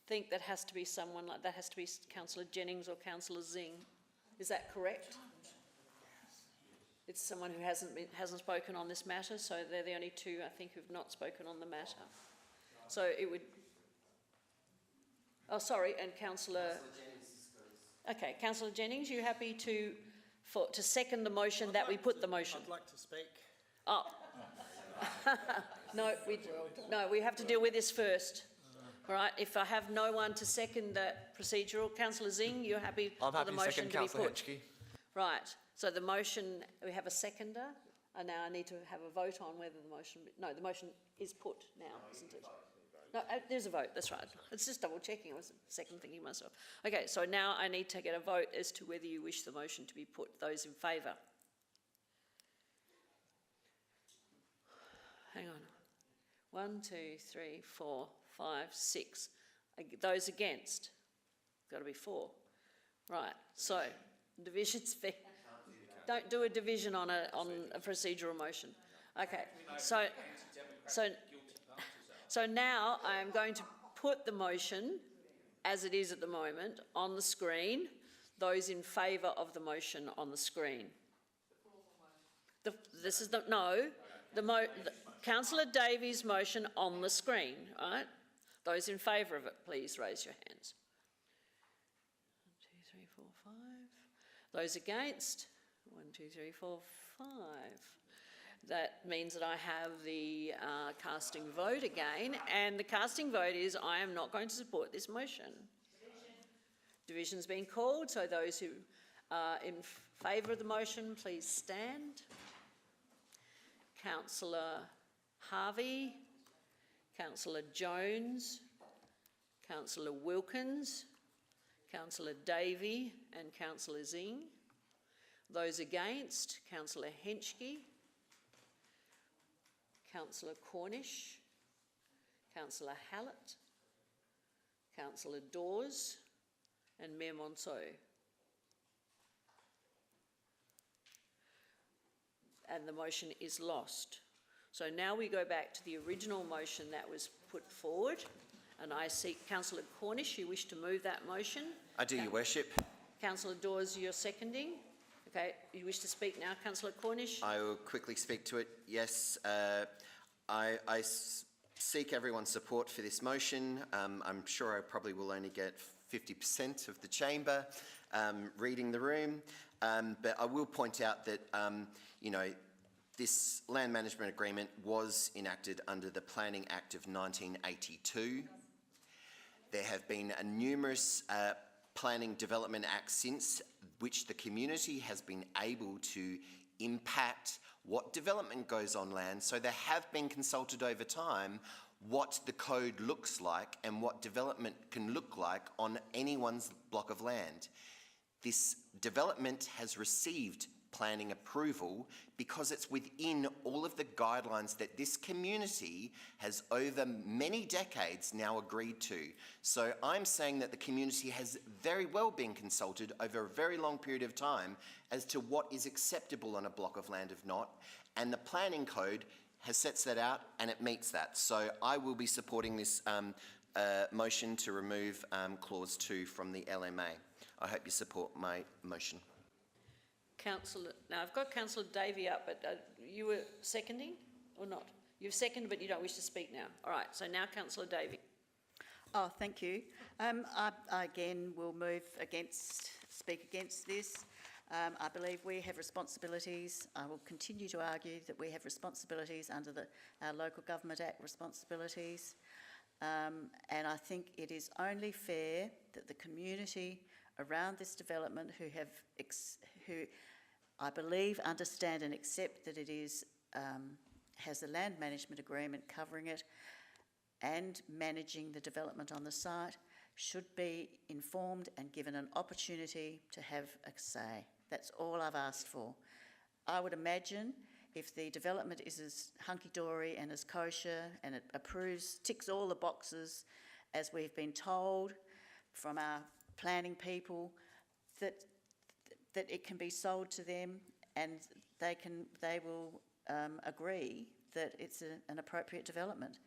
think that has to be someone like that, has to be Councillor Jennings or Councillor Zing. Is that correct? It's someone who hasn't spoken on this matter, so they're the only two, I think, who've not spoken on the matter. So it would... Oh, sorry, and Councillor... Okay, Councillor Jennings, you happy to second the motion that we put the motion? I'd like to speak. Oh. No, we have to deal with this first. All right, if I have no one to second that procedural, Councillor Zing, you're happy for the motion to be put? Right, so the motion, we have a seconder, and now I need to have a vote on whether the motion... No, the motion is put now, isn't it? No, there's a vote, that's right. It's just double checking, I was second thinking myself. Okay, so now I need to get a vote as to whether you wish the motion to be put. Those in favour? Hang on. 1, 2, 3, 4, 5, 6. Those against? Got to be 4. Right, so division's fair. Don't do a division on a procedural motion. Okay, so now I am going to put the motion, as it is at the moment, on the screen. Those in favour of the motion on the screen. Councillor Davies' motion on the screen, right? Those in favour of it, please raise your hands. 1, 2, 3, 4, 5. Those against? 1, 2, 3, 4, 5. That means that I have the casting vote again, and the casting vote is I am not going to support this motion. Division's been called, so those who are in favour of the motion, please stand. Councillor Harvey, Councillor Jones, Councillor Wilkins, Councillor Davey and Councillor Zing. Those against, Councillor Henschke, Councillor Cornish, Councillor Hallett, Councillor Dawes and Mayor Monceau. And the motion is lost. So now we go back to the original motion that was put forward, and I see Councillor Cornish, you wish to move that motion? I do, Your Worship. Councillor Dawes, you're seconding? Okay, you wish to speak now, Councillor Cornish? I will quickly speak to it. Yes, seek everyone's support for this motion. I'm sure I probably will only get 50% of the chamber reading the room, but I will point out that, you know, this land management agreement was enacted under the Planning Act of 1982. There have been numerous planning development acts since, which the community has been able to impact what development goes on land. So there have been consulted over time what the code looks like and what development can look like on anyone's block of land. This development has received planning approval because it's within all of the guidelines that this community has over many decades now agreed to. So I'm saying that the community has very well been consulted over a very long period of time as to what is acceptable on a block of land if not, and the planning code sets that out and it meets that. So I will be supporting this motion to remove clause 2 from the LMA. I hope you support my motion. Councillor, now I've got Councillor Davey up, but you were seconding or not? You've seconded, but you don't wish to speak now. All right, so now Councillor Davey. Oh, thank you. I again will speak against this. I believe we have responsibilities. I will continue to argue that we have responsibilities under our Local Government Act responsibilities. And I think it is only fair that the community around this development who I believe understand and accept that it is has a land management agreement covering it and managing the development on the site should be informed and given an opportunity to have a say. That's all I've asked for. I would imagine if the development is as hunky-dory and as kosher and it ticks all the boxes as we've been told from our planning people, that it can be sold to them and they will agree that it's an appropriate development.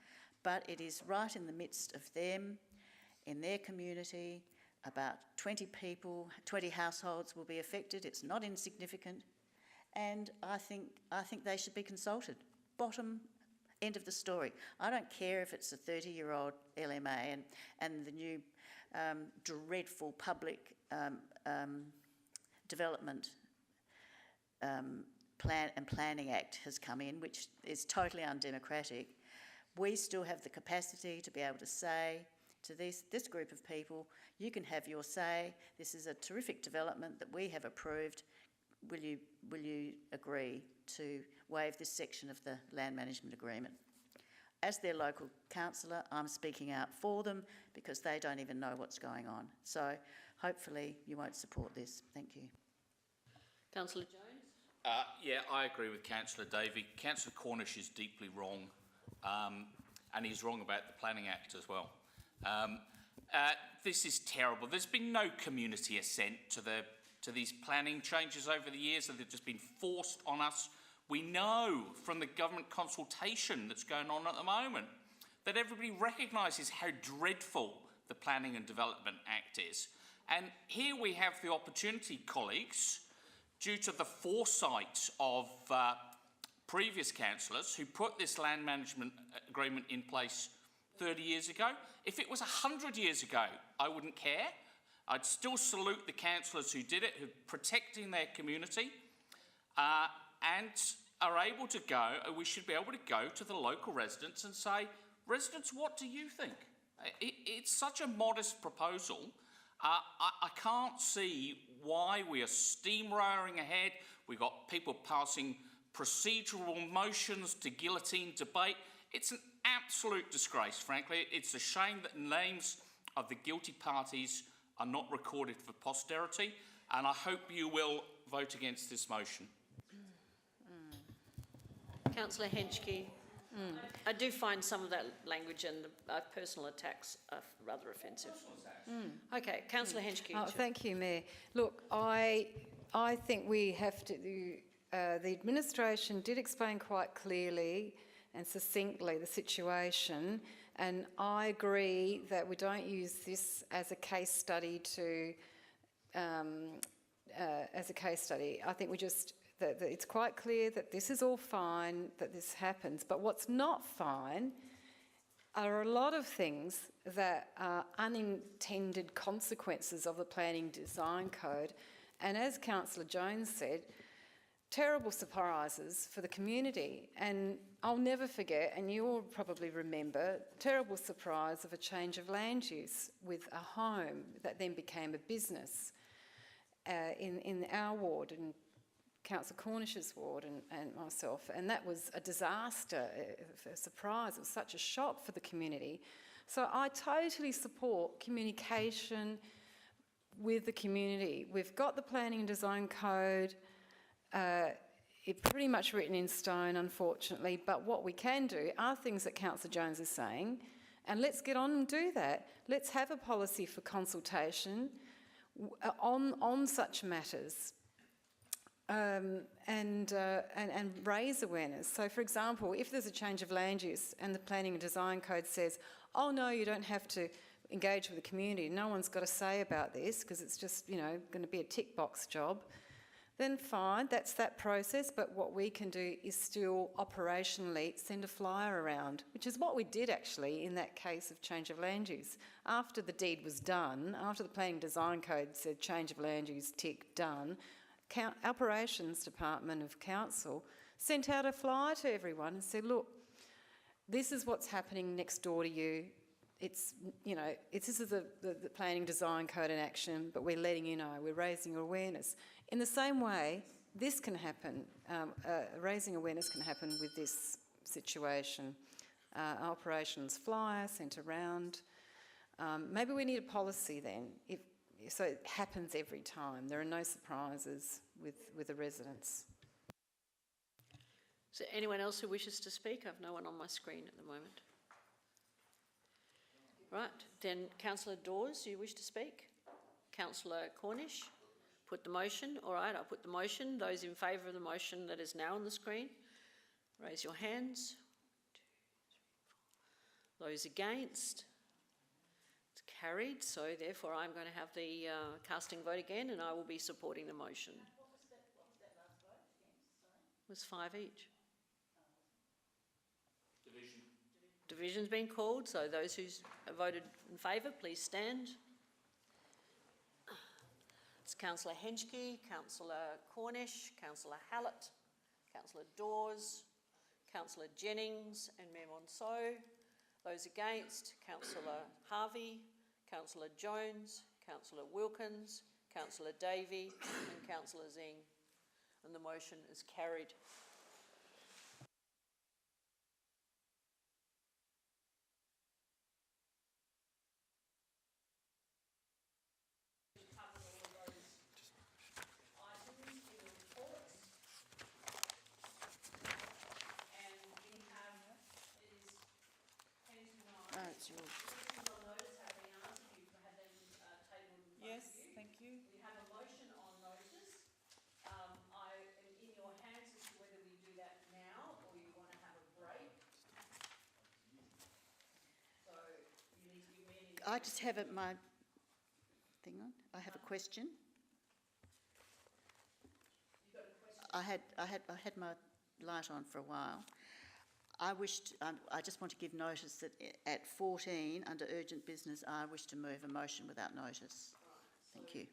But it is right in the midst of them, in their community, about 20 people, 20 households will be affected. It's not insignificant, and I think they should be consulted. Bottom end of the story. I don't care if it's a 30-year-old LMA and the new dreadful public development planning act has come in, which is totally undemocratic. We still have the capacity to be able to say to this group of people, you can have your say. This is a terrific development that we have approved. Will you agree to waive this section of the land management agreement? As their local councillor, I'm speaking out for them because they don't even know what's going on. So hopefully you won't support this. Thank you. Councillor Jones? Yeah, I agree with Councillor Davey. Councillor Cornish is deeply wrong, and he's wrong about the Planning Act as well. This is terrible. There's been no community assent to these planning changes over the years, and they've just been forced on us. We know from the government consultation that's going on at the moment that everybody recognises how dreadful the Planning and Development Act is. And here we have the opportunity, colleagues, due to the foresight of previous councillors who put this land management agreement in place 30 years ago. If it was 100 years ago, I wouldn't care. I'd still salute the councillors who did it, who are protecting their community, and are able to go, we should be able to go to the local residents and say, residents, what do you think? It's such a modest proposal. I can't see why we are steamrolling ahead. We've got people passing procedural motions to guillotine debate. It's an absolute disgrace, frankly. It's a shame that names of the guilty parties are not recorded for posterity, and I hope you will vote against this motion. Councillor Henschke, I do find some of that language and the personal attacks are rather offensive. Okay, Councillor Henschke. Oh, thank you, Mayor. Look, I think we have to. The administration did explain quite clearly and succinctly the situation, and I agree that we don't use this as a case study to as a case study. I think that it's quite clear that this is all fine, that this happens. But what's not fine are a lot of things that are unintended consequences of the Planning Design Code. And as Councillor Jones said, terrible surprises for the community. And I'll never forget, and you all probably remember, terrible surprise of a change of land use with a home that then became a business in our ward, and Councillor Cornish's ward and myself. And that was a disaster, a surprise. It was such a shock for the community. So I totally support communication with the community. We've got the Planning and Design Code. It's pretty much written in stone, unfortunately, but what we can do are things that Councillor Jones is saying, and let's get on and do that. Let's have a policy for consultation on such matters, and raise awareness. So, for example, if there's a change of land use and the Planning and Design Code says, oh no, you don't have to engage with the community, no one's got a say about this because it's just, you know, going to be a tick box job, then fine, that's that process. But what we can do is still operationally send a flyer around, which is what we did actually in that case of change of land use. After the deed was done, after the Planning Design Code said change of land use, tick, done, Operations Department of Council sent out a flyer to everyone and said, look, this is what's happening next door to you. It's, you know, this is the Planning Design Code in action, but we're letting you know, we're raising your awareness. In the same way, this can happen, raising awareness can happen with this situation. Operations flyer sent around. Maybe we need a policy then, so it happens every time. There are no surprises with the residents. Is there anyone else who wishes to speak? I have no one on my screen at the moment. Right, then Councillor Dawes, you wish to speak? Councillor Cornish, put the motion. All right, I'll put the motion. Those in favour of the motion that is now on the screen, raise your hands. 1, 2, 3, 4. Those against? It's carried, so therefore I'm going to have the casting vote again, and I will be supporting the motion. What was that last vote against? Sorry? It was 5 each. Division's been called, so those who voted in favour, please stand. It's Councillor Henschke, Councillor Cornish, Councillor Hallett, Councillor Dawes, Councillor Jennings and Mayor Monceau. Those against, Councillor Harvey, Councillor Jones, Councillor Wilkins, Councillor Davey and Councillor Zing. And the motion is carried. Yes, thank you. We have a motion on notice. I am in your hands as to whether we do that now or you want to have a break. So you need to give me I just have my thing on. I have a question. You've got a question? I had my light on for a while. I just want to give notice that at 14, under urgent business, I wish to move a motion without notice. Thank you.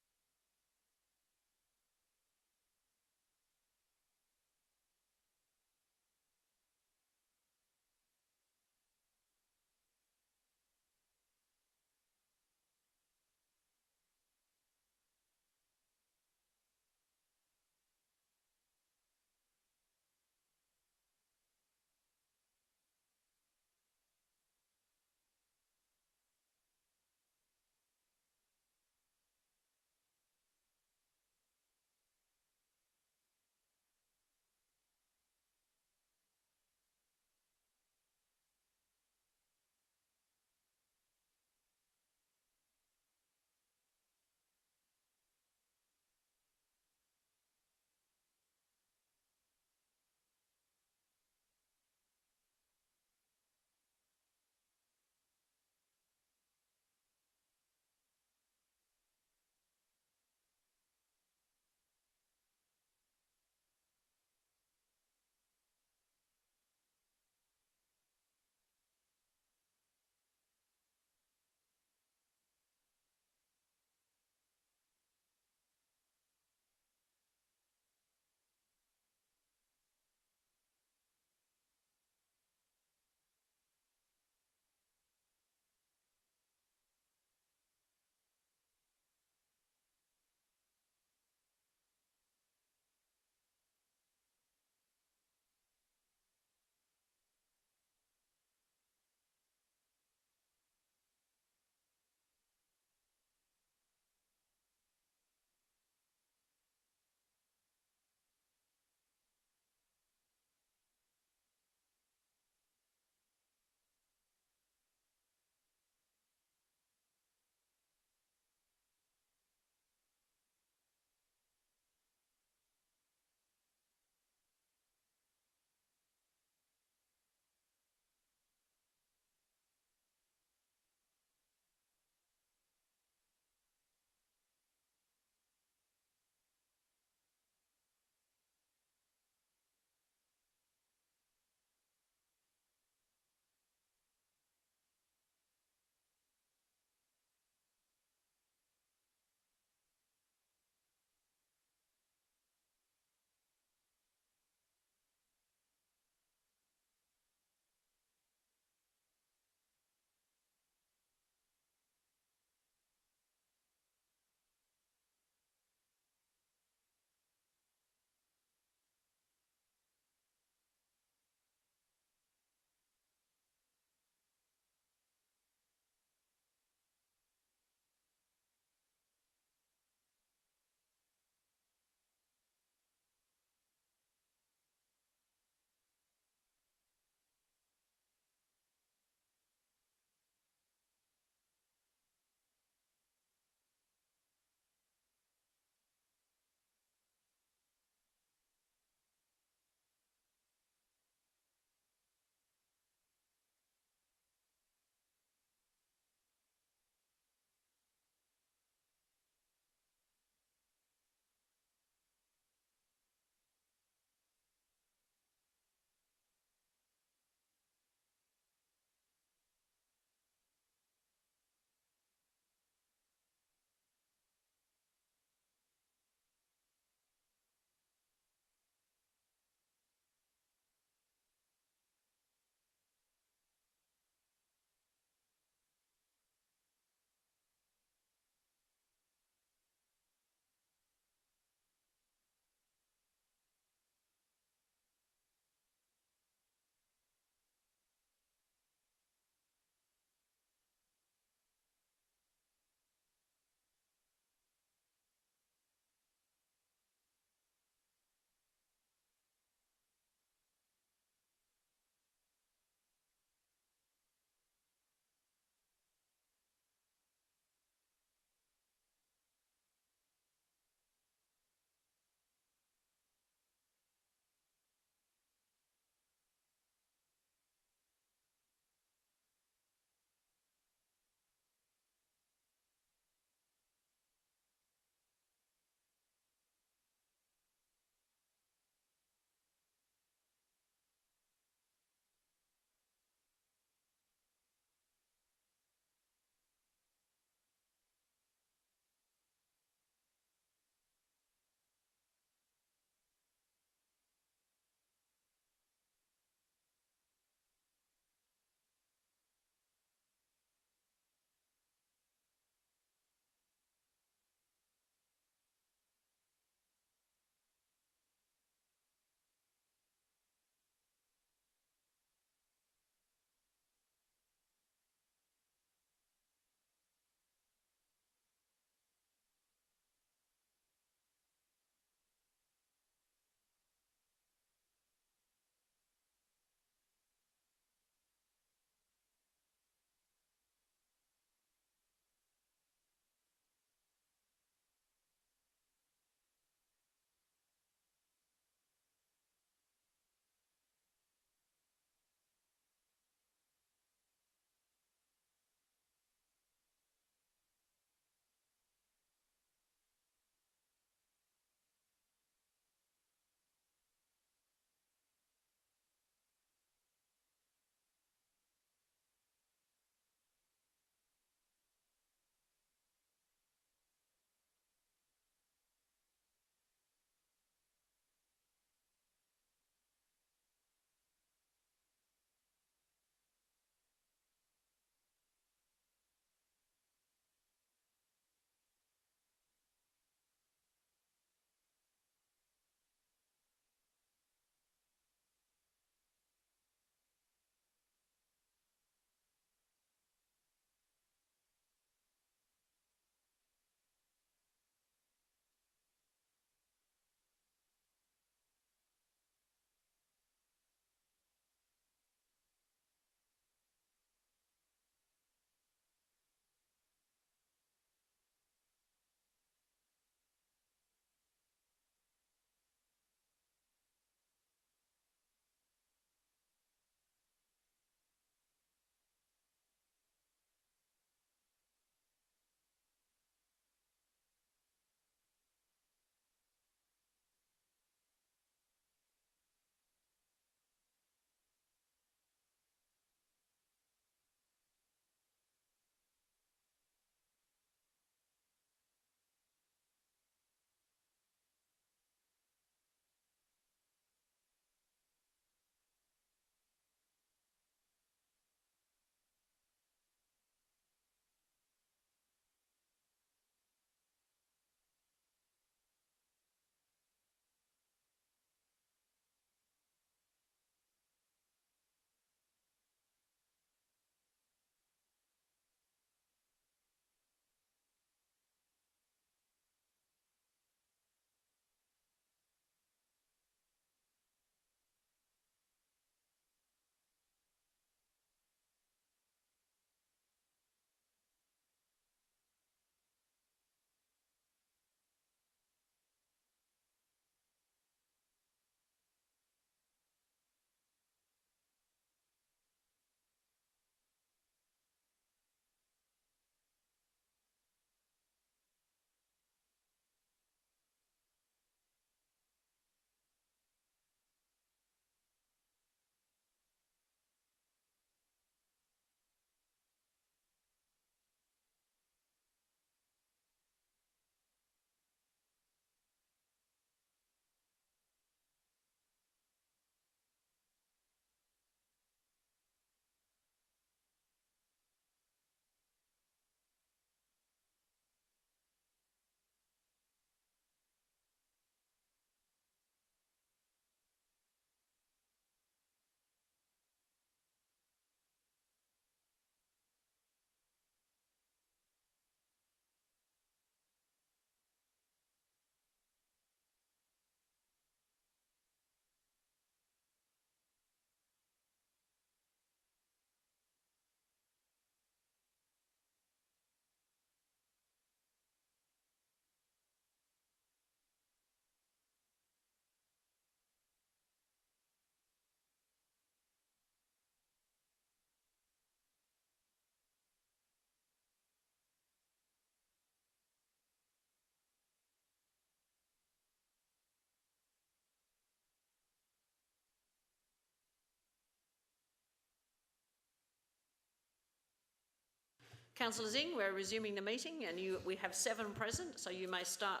Councillor Zing, we're resuming the meeting and we have 7 present, so you may start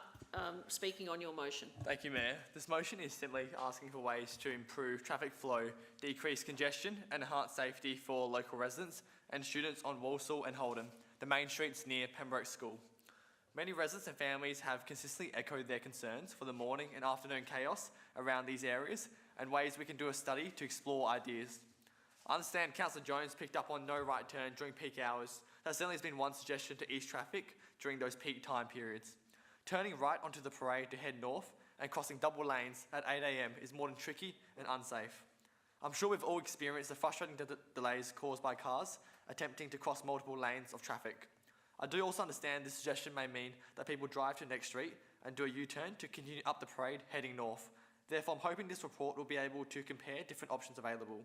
speaking on your motion. Thank you, Mayor. This motion is simply asking for ways to improve traffic flow, decrease congestion and enhance safety for local residents and students on Walsall and Holden, the main streets near Pembroke School. Many residents and families have consistently echoed their concerns for the morning and afternoon chaos around these areas and ways we can do a study to explore ideas. I understand Councillor Jones picked up on no right turn during peak hours. That certainly has been one suggestion to ease traffic during those peak time periods. Turning right onto the parade to head north and crossing double lanes at 8 AM is more than tricky and unsafe. I'm sure we've all experienced the frustrating delays caused by cars attempting to cross multiple lanes of traffic. I do also understand this suggestion may mean that people drive to the next street and do a U-turn to continue up the parade heading north. Therefore, I'm hoping this report will be able to compare different options available.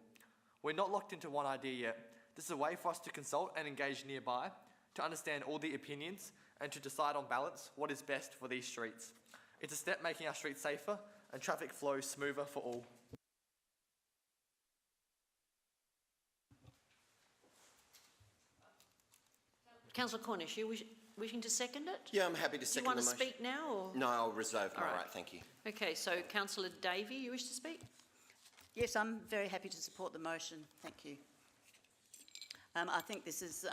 We're not locked into one idea yet. This is a way for us to consult and engage nearby, to understand all the opinions and to decide on balance what is best for these streets. It's a step making our streets safer and traffic flow smoother for all. Councillor Cornish, you wishing to second it? Yeah, I'm happy to second the motion. Do you want to speak now? Or? No, I'll reserve my All right, thank you. Okay, so Councillor Davey, you wish to speak? Yes, I'm very happy to support the motion. Thank you. I think this is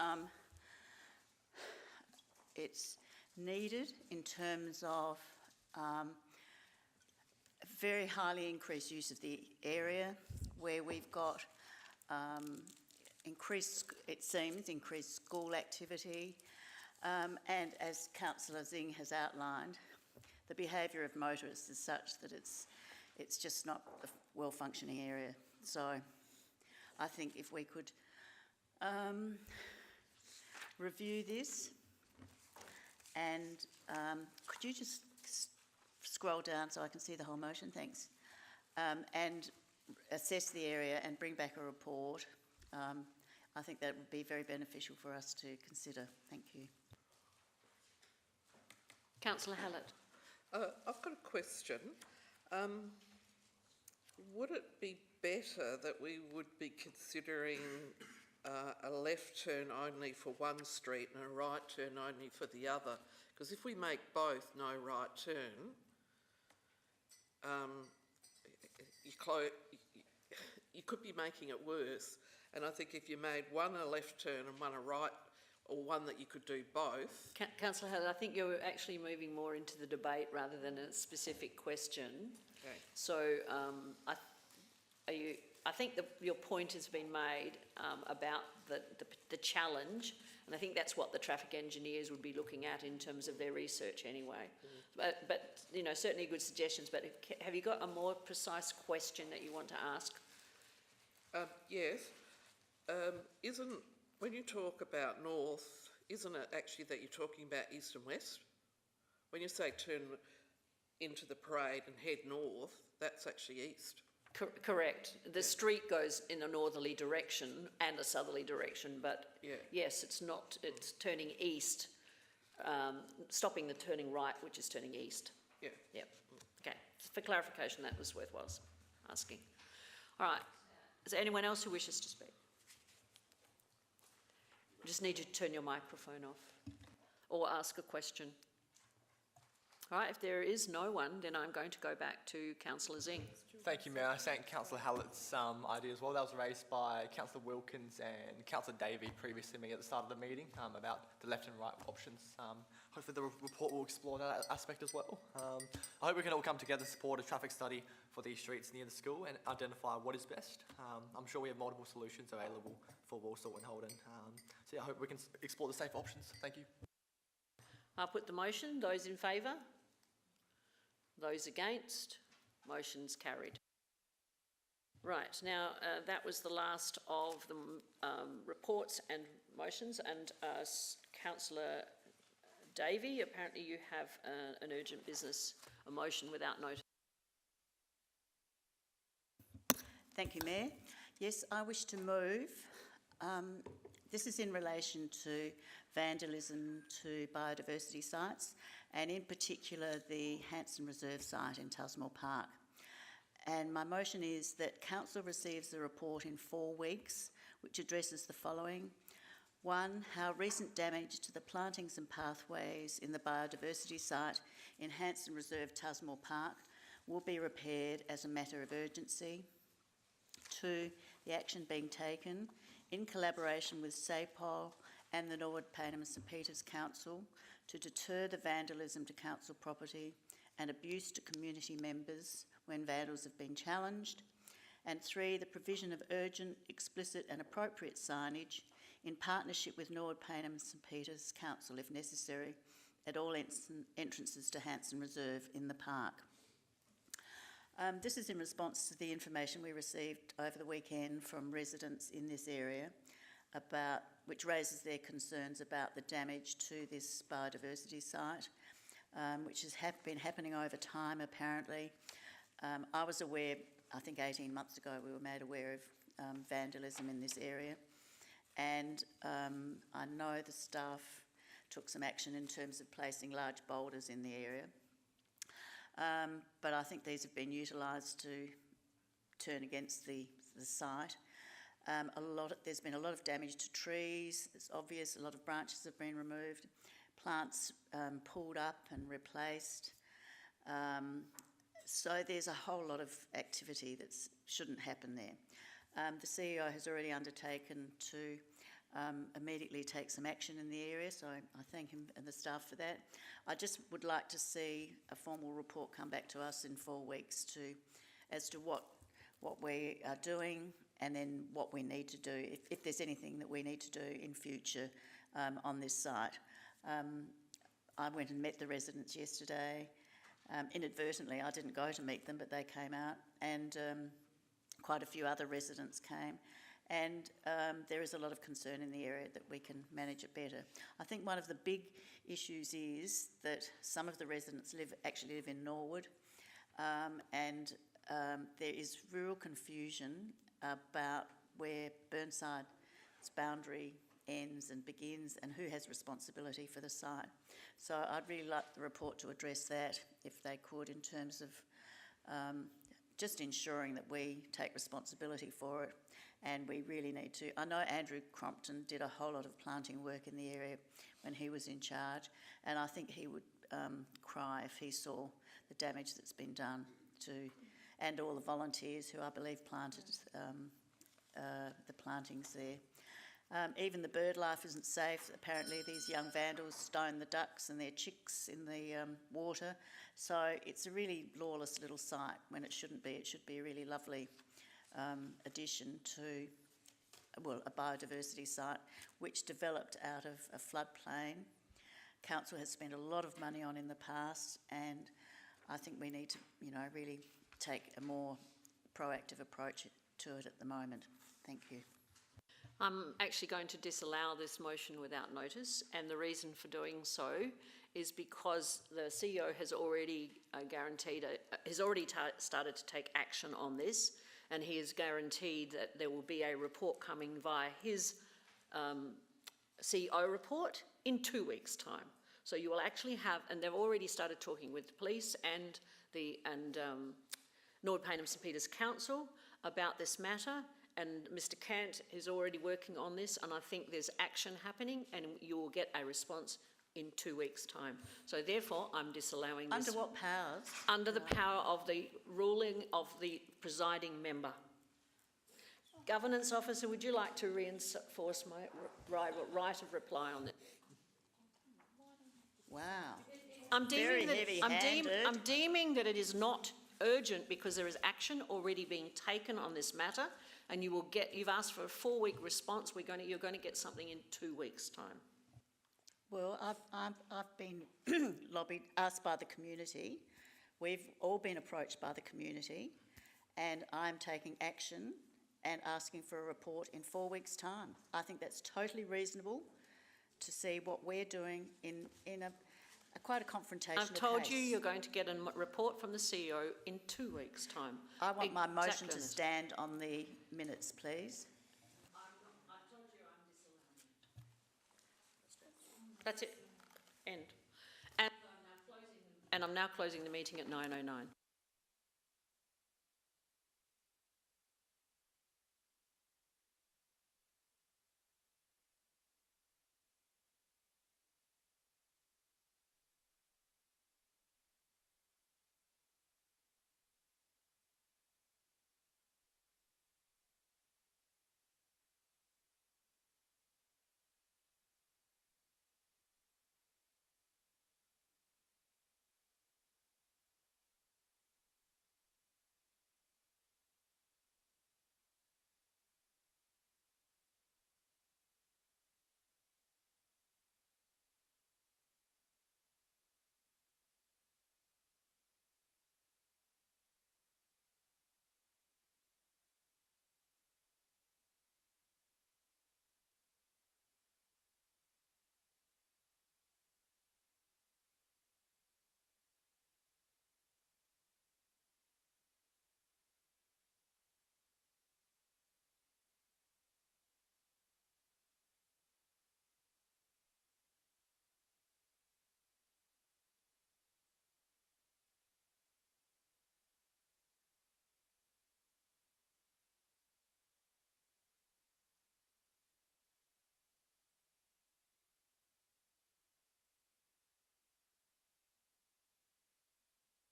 it's needed in terms of very highly increased use of the area where we've got increased school activity, and as Councillor Zing has outlined, the behaviour of motorists is such that it's just not a well-functioning area. So I think if we could review this, and could you just scroll down so I can see the whole motion? Thanks. And assess the area and bring back a report. I think that would be very beneficial for us to consider. Thank you. Councillor Hallett. I've got a question. Would it be better that we would be considering a left turn only for one street and a right turn only for the other? Because if we make both no right turn, you could be making it worse. And I think if you made one a left turn and one a right, or one that you could do both. Councillor Hallett, I think you're actually moving more into the debate rather than a specific question. Okay. So I think your point has been made about the challenge, and I think that's what the traffic engineers would be looking at in terms of their research anyway. But you know, certainly good suggestions, but have you got a more precise question that you want to ask? Yes. When you talk about north, isn't it actually that you're talking about east and west? When you say turn into the parade and head north, that's actually east. Correct. The street goes in a northerly direction and a southerly direction, but yes, it's not. It's turning east, stopping the turning right, which is turning east. Yeah. Yep. Okay. For clarification, that was worthwhile asking. All right. Is there anyone else who wishes to speak? You just need to turn your microphone off or ask a question. All right, if there is no one, then I'm going to go back to Councillor Zing. Thank you, Mayor. I thank Councillor Hallett's idea as well. That was raised by Councillor Wilkins and Councillor Davey previously at the start of the meeting about the left and right options. Hopefully the report will explore that aspect as well. I hope we can all come together to support a traffic study for these streets near the school and identify what is best. I'm sure we have multiple solutions available for Walsall and Holden. So yeah, I hope we can explore the safe options. Thank you. I'll put the motion. Those in favour? Those against? Motion's carried. Right, now that was the last of the reports and motions, and Councillor Davey, apparently you have an urgent business, a motion without notice. Thank you, Mayor. Yes, I wish to move. This is in relation to vandalism to biodiversity sites, and in particular the Hanson Reserve site in Tusmore Park. And my motion is that Council receives the report in 4 weeks, which addresses the following. One, how recent damage to the plantings and pathways in the biodiversity site in Hanson Reserve Tusmore Park will be repaired as a matter of urgency. Two, the action being taken in collaboration with SAPOL and the Norwood, Payneham and St Peters Council to deter the vandalism to council property and abuse to community members when vandals have been challenged. And three, the provision of urgent, explicit and appropriate signage in partnership with Norwood, Payneham and St Peters Council, if necessary, at all entrances to Hanson Reserve in the park. This is in response to the information we received over the weekend from residents in this area, which raises their concerns about the damage to this biodiversity site, which has been happening over time apparently. I was aware, I think 18 months ago, we were made aware of vandalism in this area, and I know the staff took some action in terms of placing large boulders in the area. But I think these have been utilised to turn against the site. There's been a lot of damage to trees. It's obvious a lot of branches have been removed, plants pulled up and replaced. So there's a whole lot of activity that shouldn't happen there. The CEO has already undertaken to immediately take some action in the area, so I thank him and the staff for that. I just would like to see a formal report come back to us in 4 weeks as to what we are doing and then what we need to do, if there's anything that we need to do in future on this site. I went and met the residents yesterday. Inadvertently, I didn't go to meet them, but they came out, and quite a few other residents came. And there is a lot of concern in the area that we can manage it better. I think one of the big issues is that some of the residents actually live in Norwood, and there is real confusion about where Burnside's boundary ends and begins and who has responsibility for the site. So I'd really like the report to address that, if they could, in terms of just ensuring that we take responsibility for it. And we really need to. I know Andrew Crompton did a whole lot of planting work in the area when he was in charge, and I think he would cry if he saw the damage that's been done and all the volunteers who I believe planted the plantings there. Even the bird life isn't safe. Apparently these young vandals stone the ducks and their chicks in the water. So it's a really lawless little site when it shouldn't be. It should be a really lovely addition to, well, a biodiversity site which developed out of a floodplain. Council has spent a lot of money on in the past, and I think we need to, really take a more proactive approach to it at the moment. Thank you. I'm actually going to disallow this motion without notice, and the reason for doing so is because the CEO has already started to take action on this, and he has guaranteed that there will be a report coming via his CEO report in 2 weeks' time. So you will actually have, and they've already started talking with the police and Norwood, Payneham St Peters Council about this matter, and Mr Cant is already working on this, and I think there's action happening, and you will get a response in 2 weeks' time. So therefore, I'm disallowing this. Under what powers? Under the power of the ruling of the presiding member. Governance officer, would you like to reinforce my right of reply on it? Wow. I'm deeming heavy-handed. I'm deeming that it is not urgent because there is action already being taken on this matter, and you've asked for a 4-week response. You're going to get something in 2 weeks' time. Well, I've been asked by the community. We've all been approached by the community, and I'm taking action and asking for a report in 4 weeks' time. I think that's totally reasonable to see what we're doing in quite a confrontational I've told case. you you're going to get a report from the CEO in 2 weeks' time. I want my motion Exactly. to stand on the minutes, please. I've told you I'm disallowing. That's it. End. And I'm now closing the meeting at 9:09.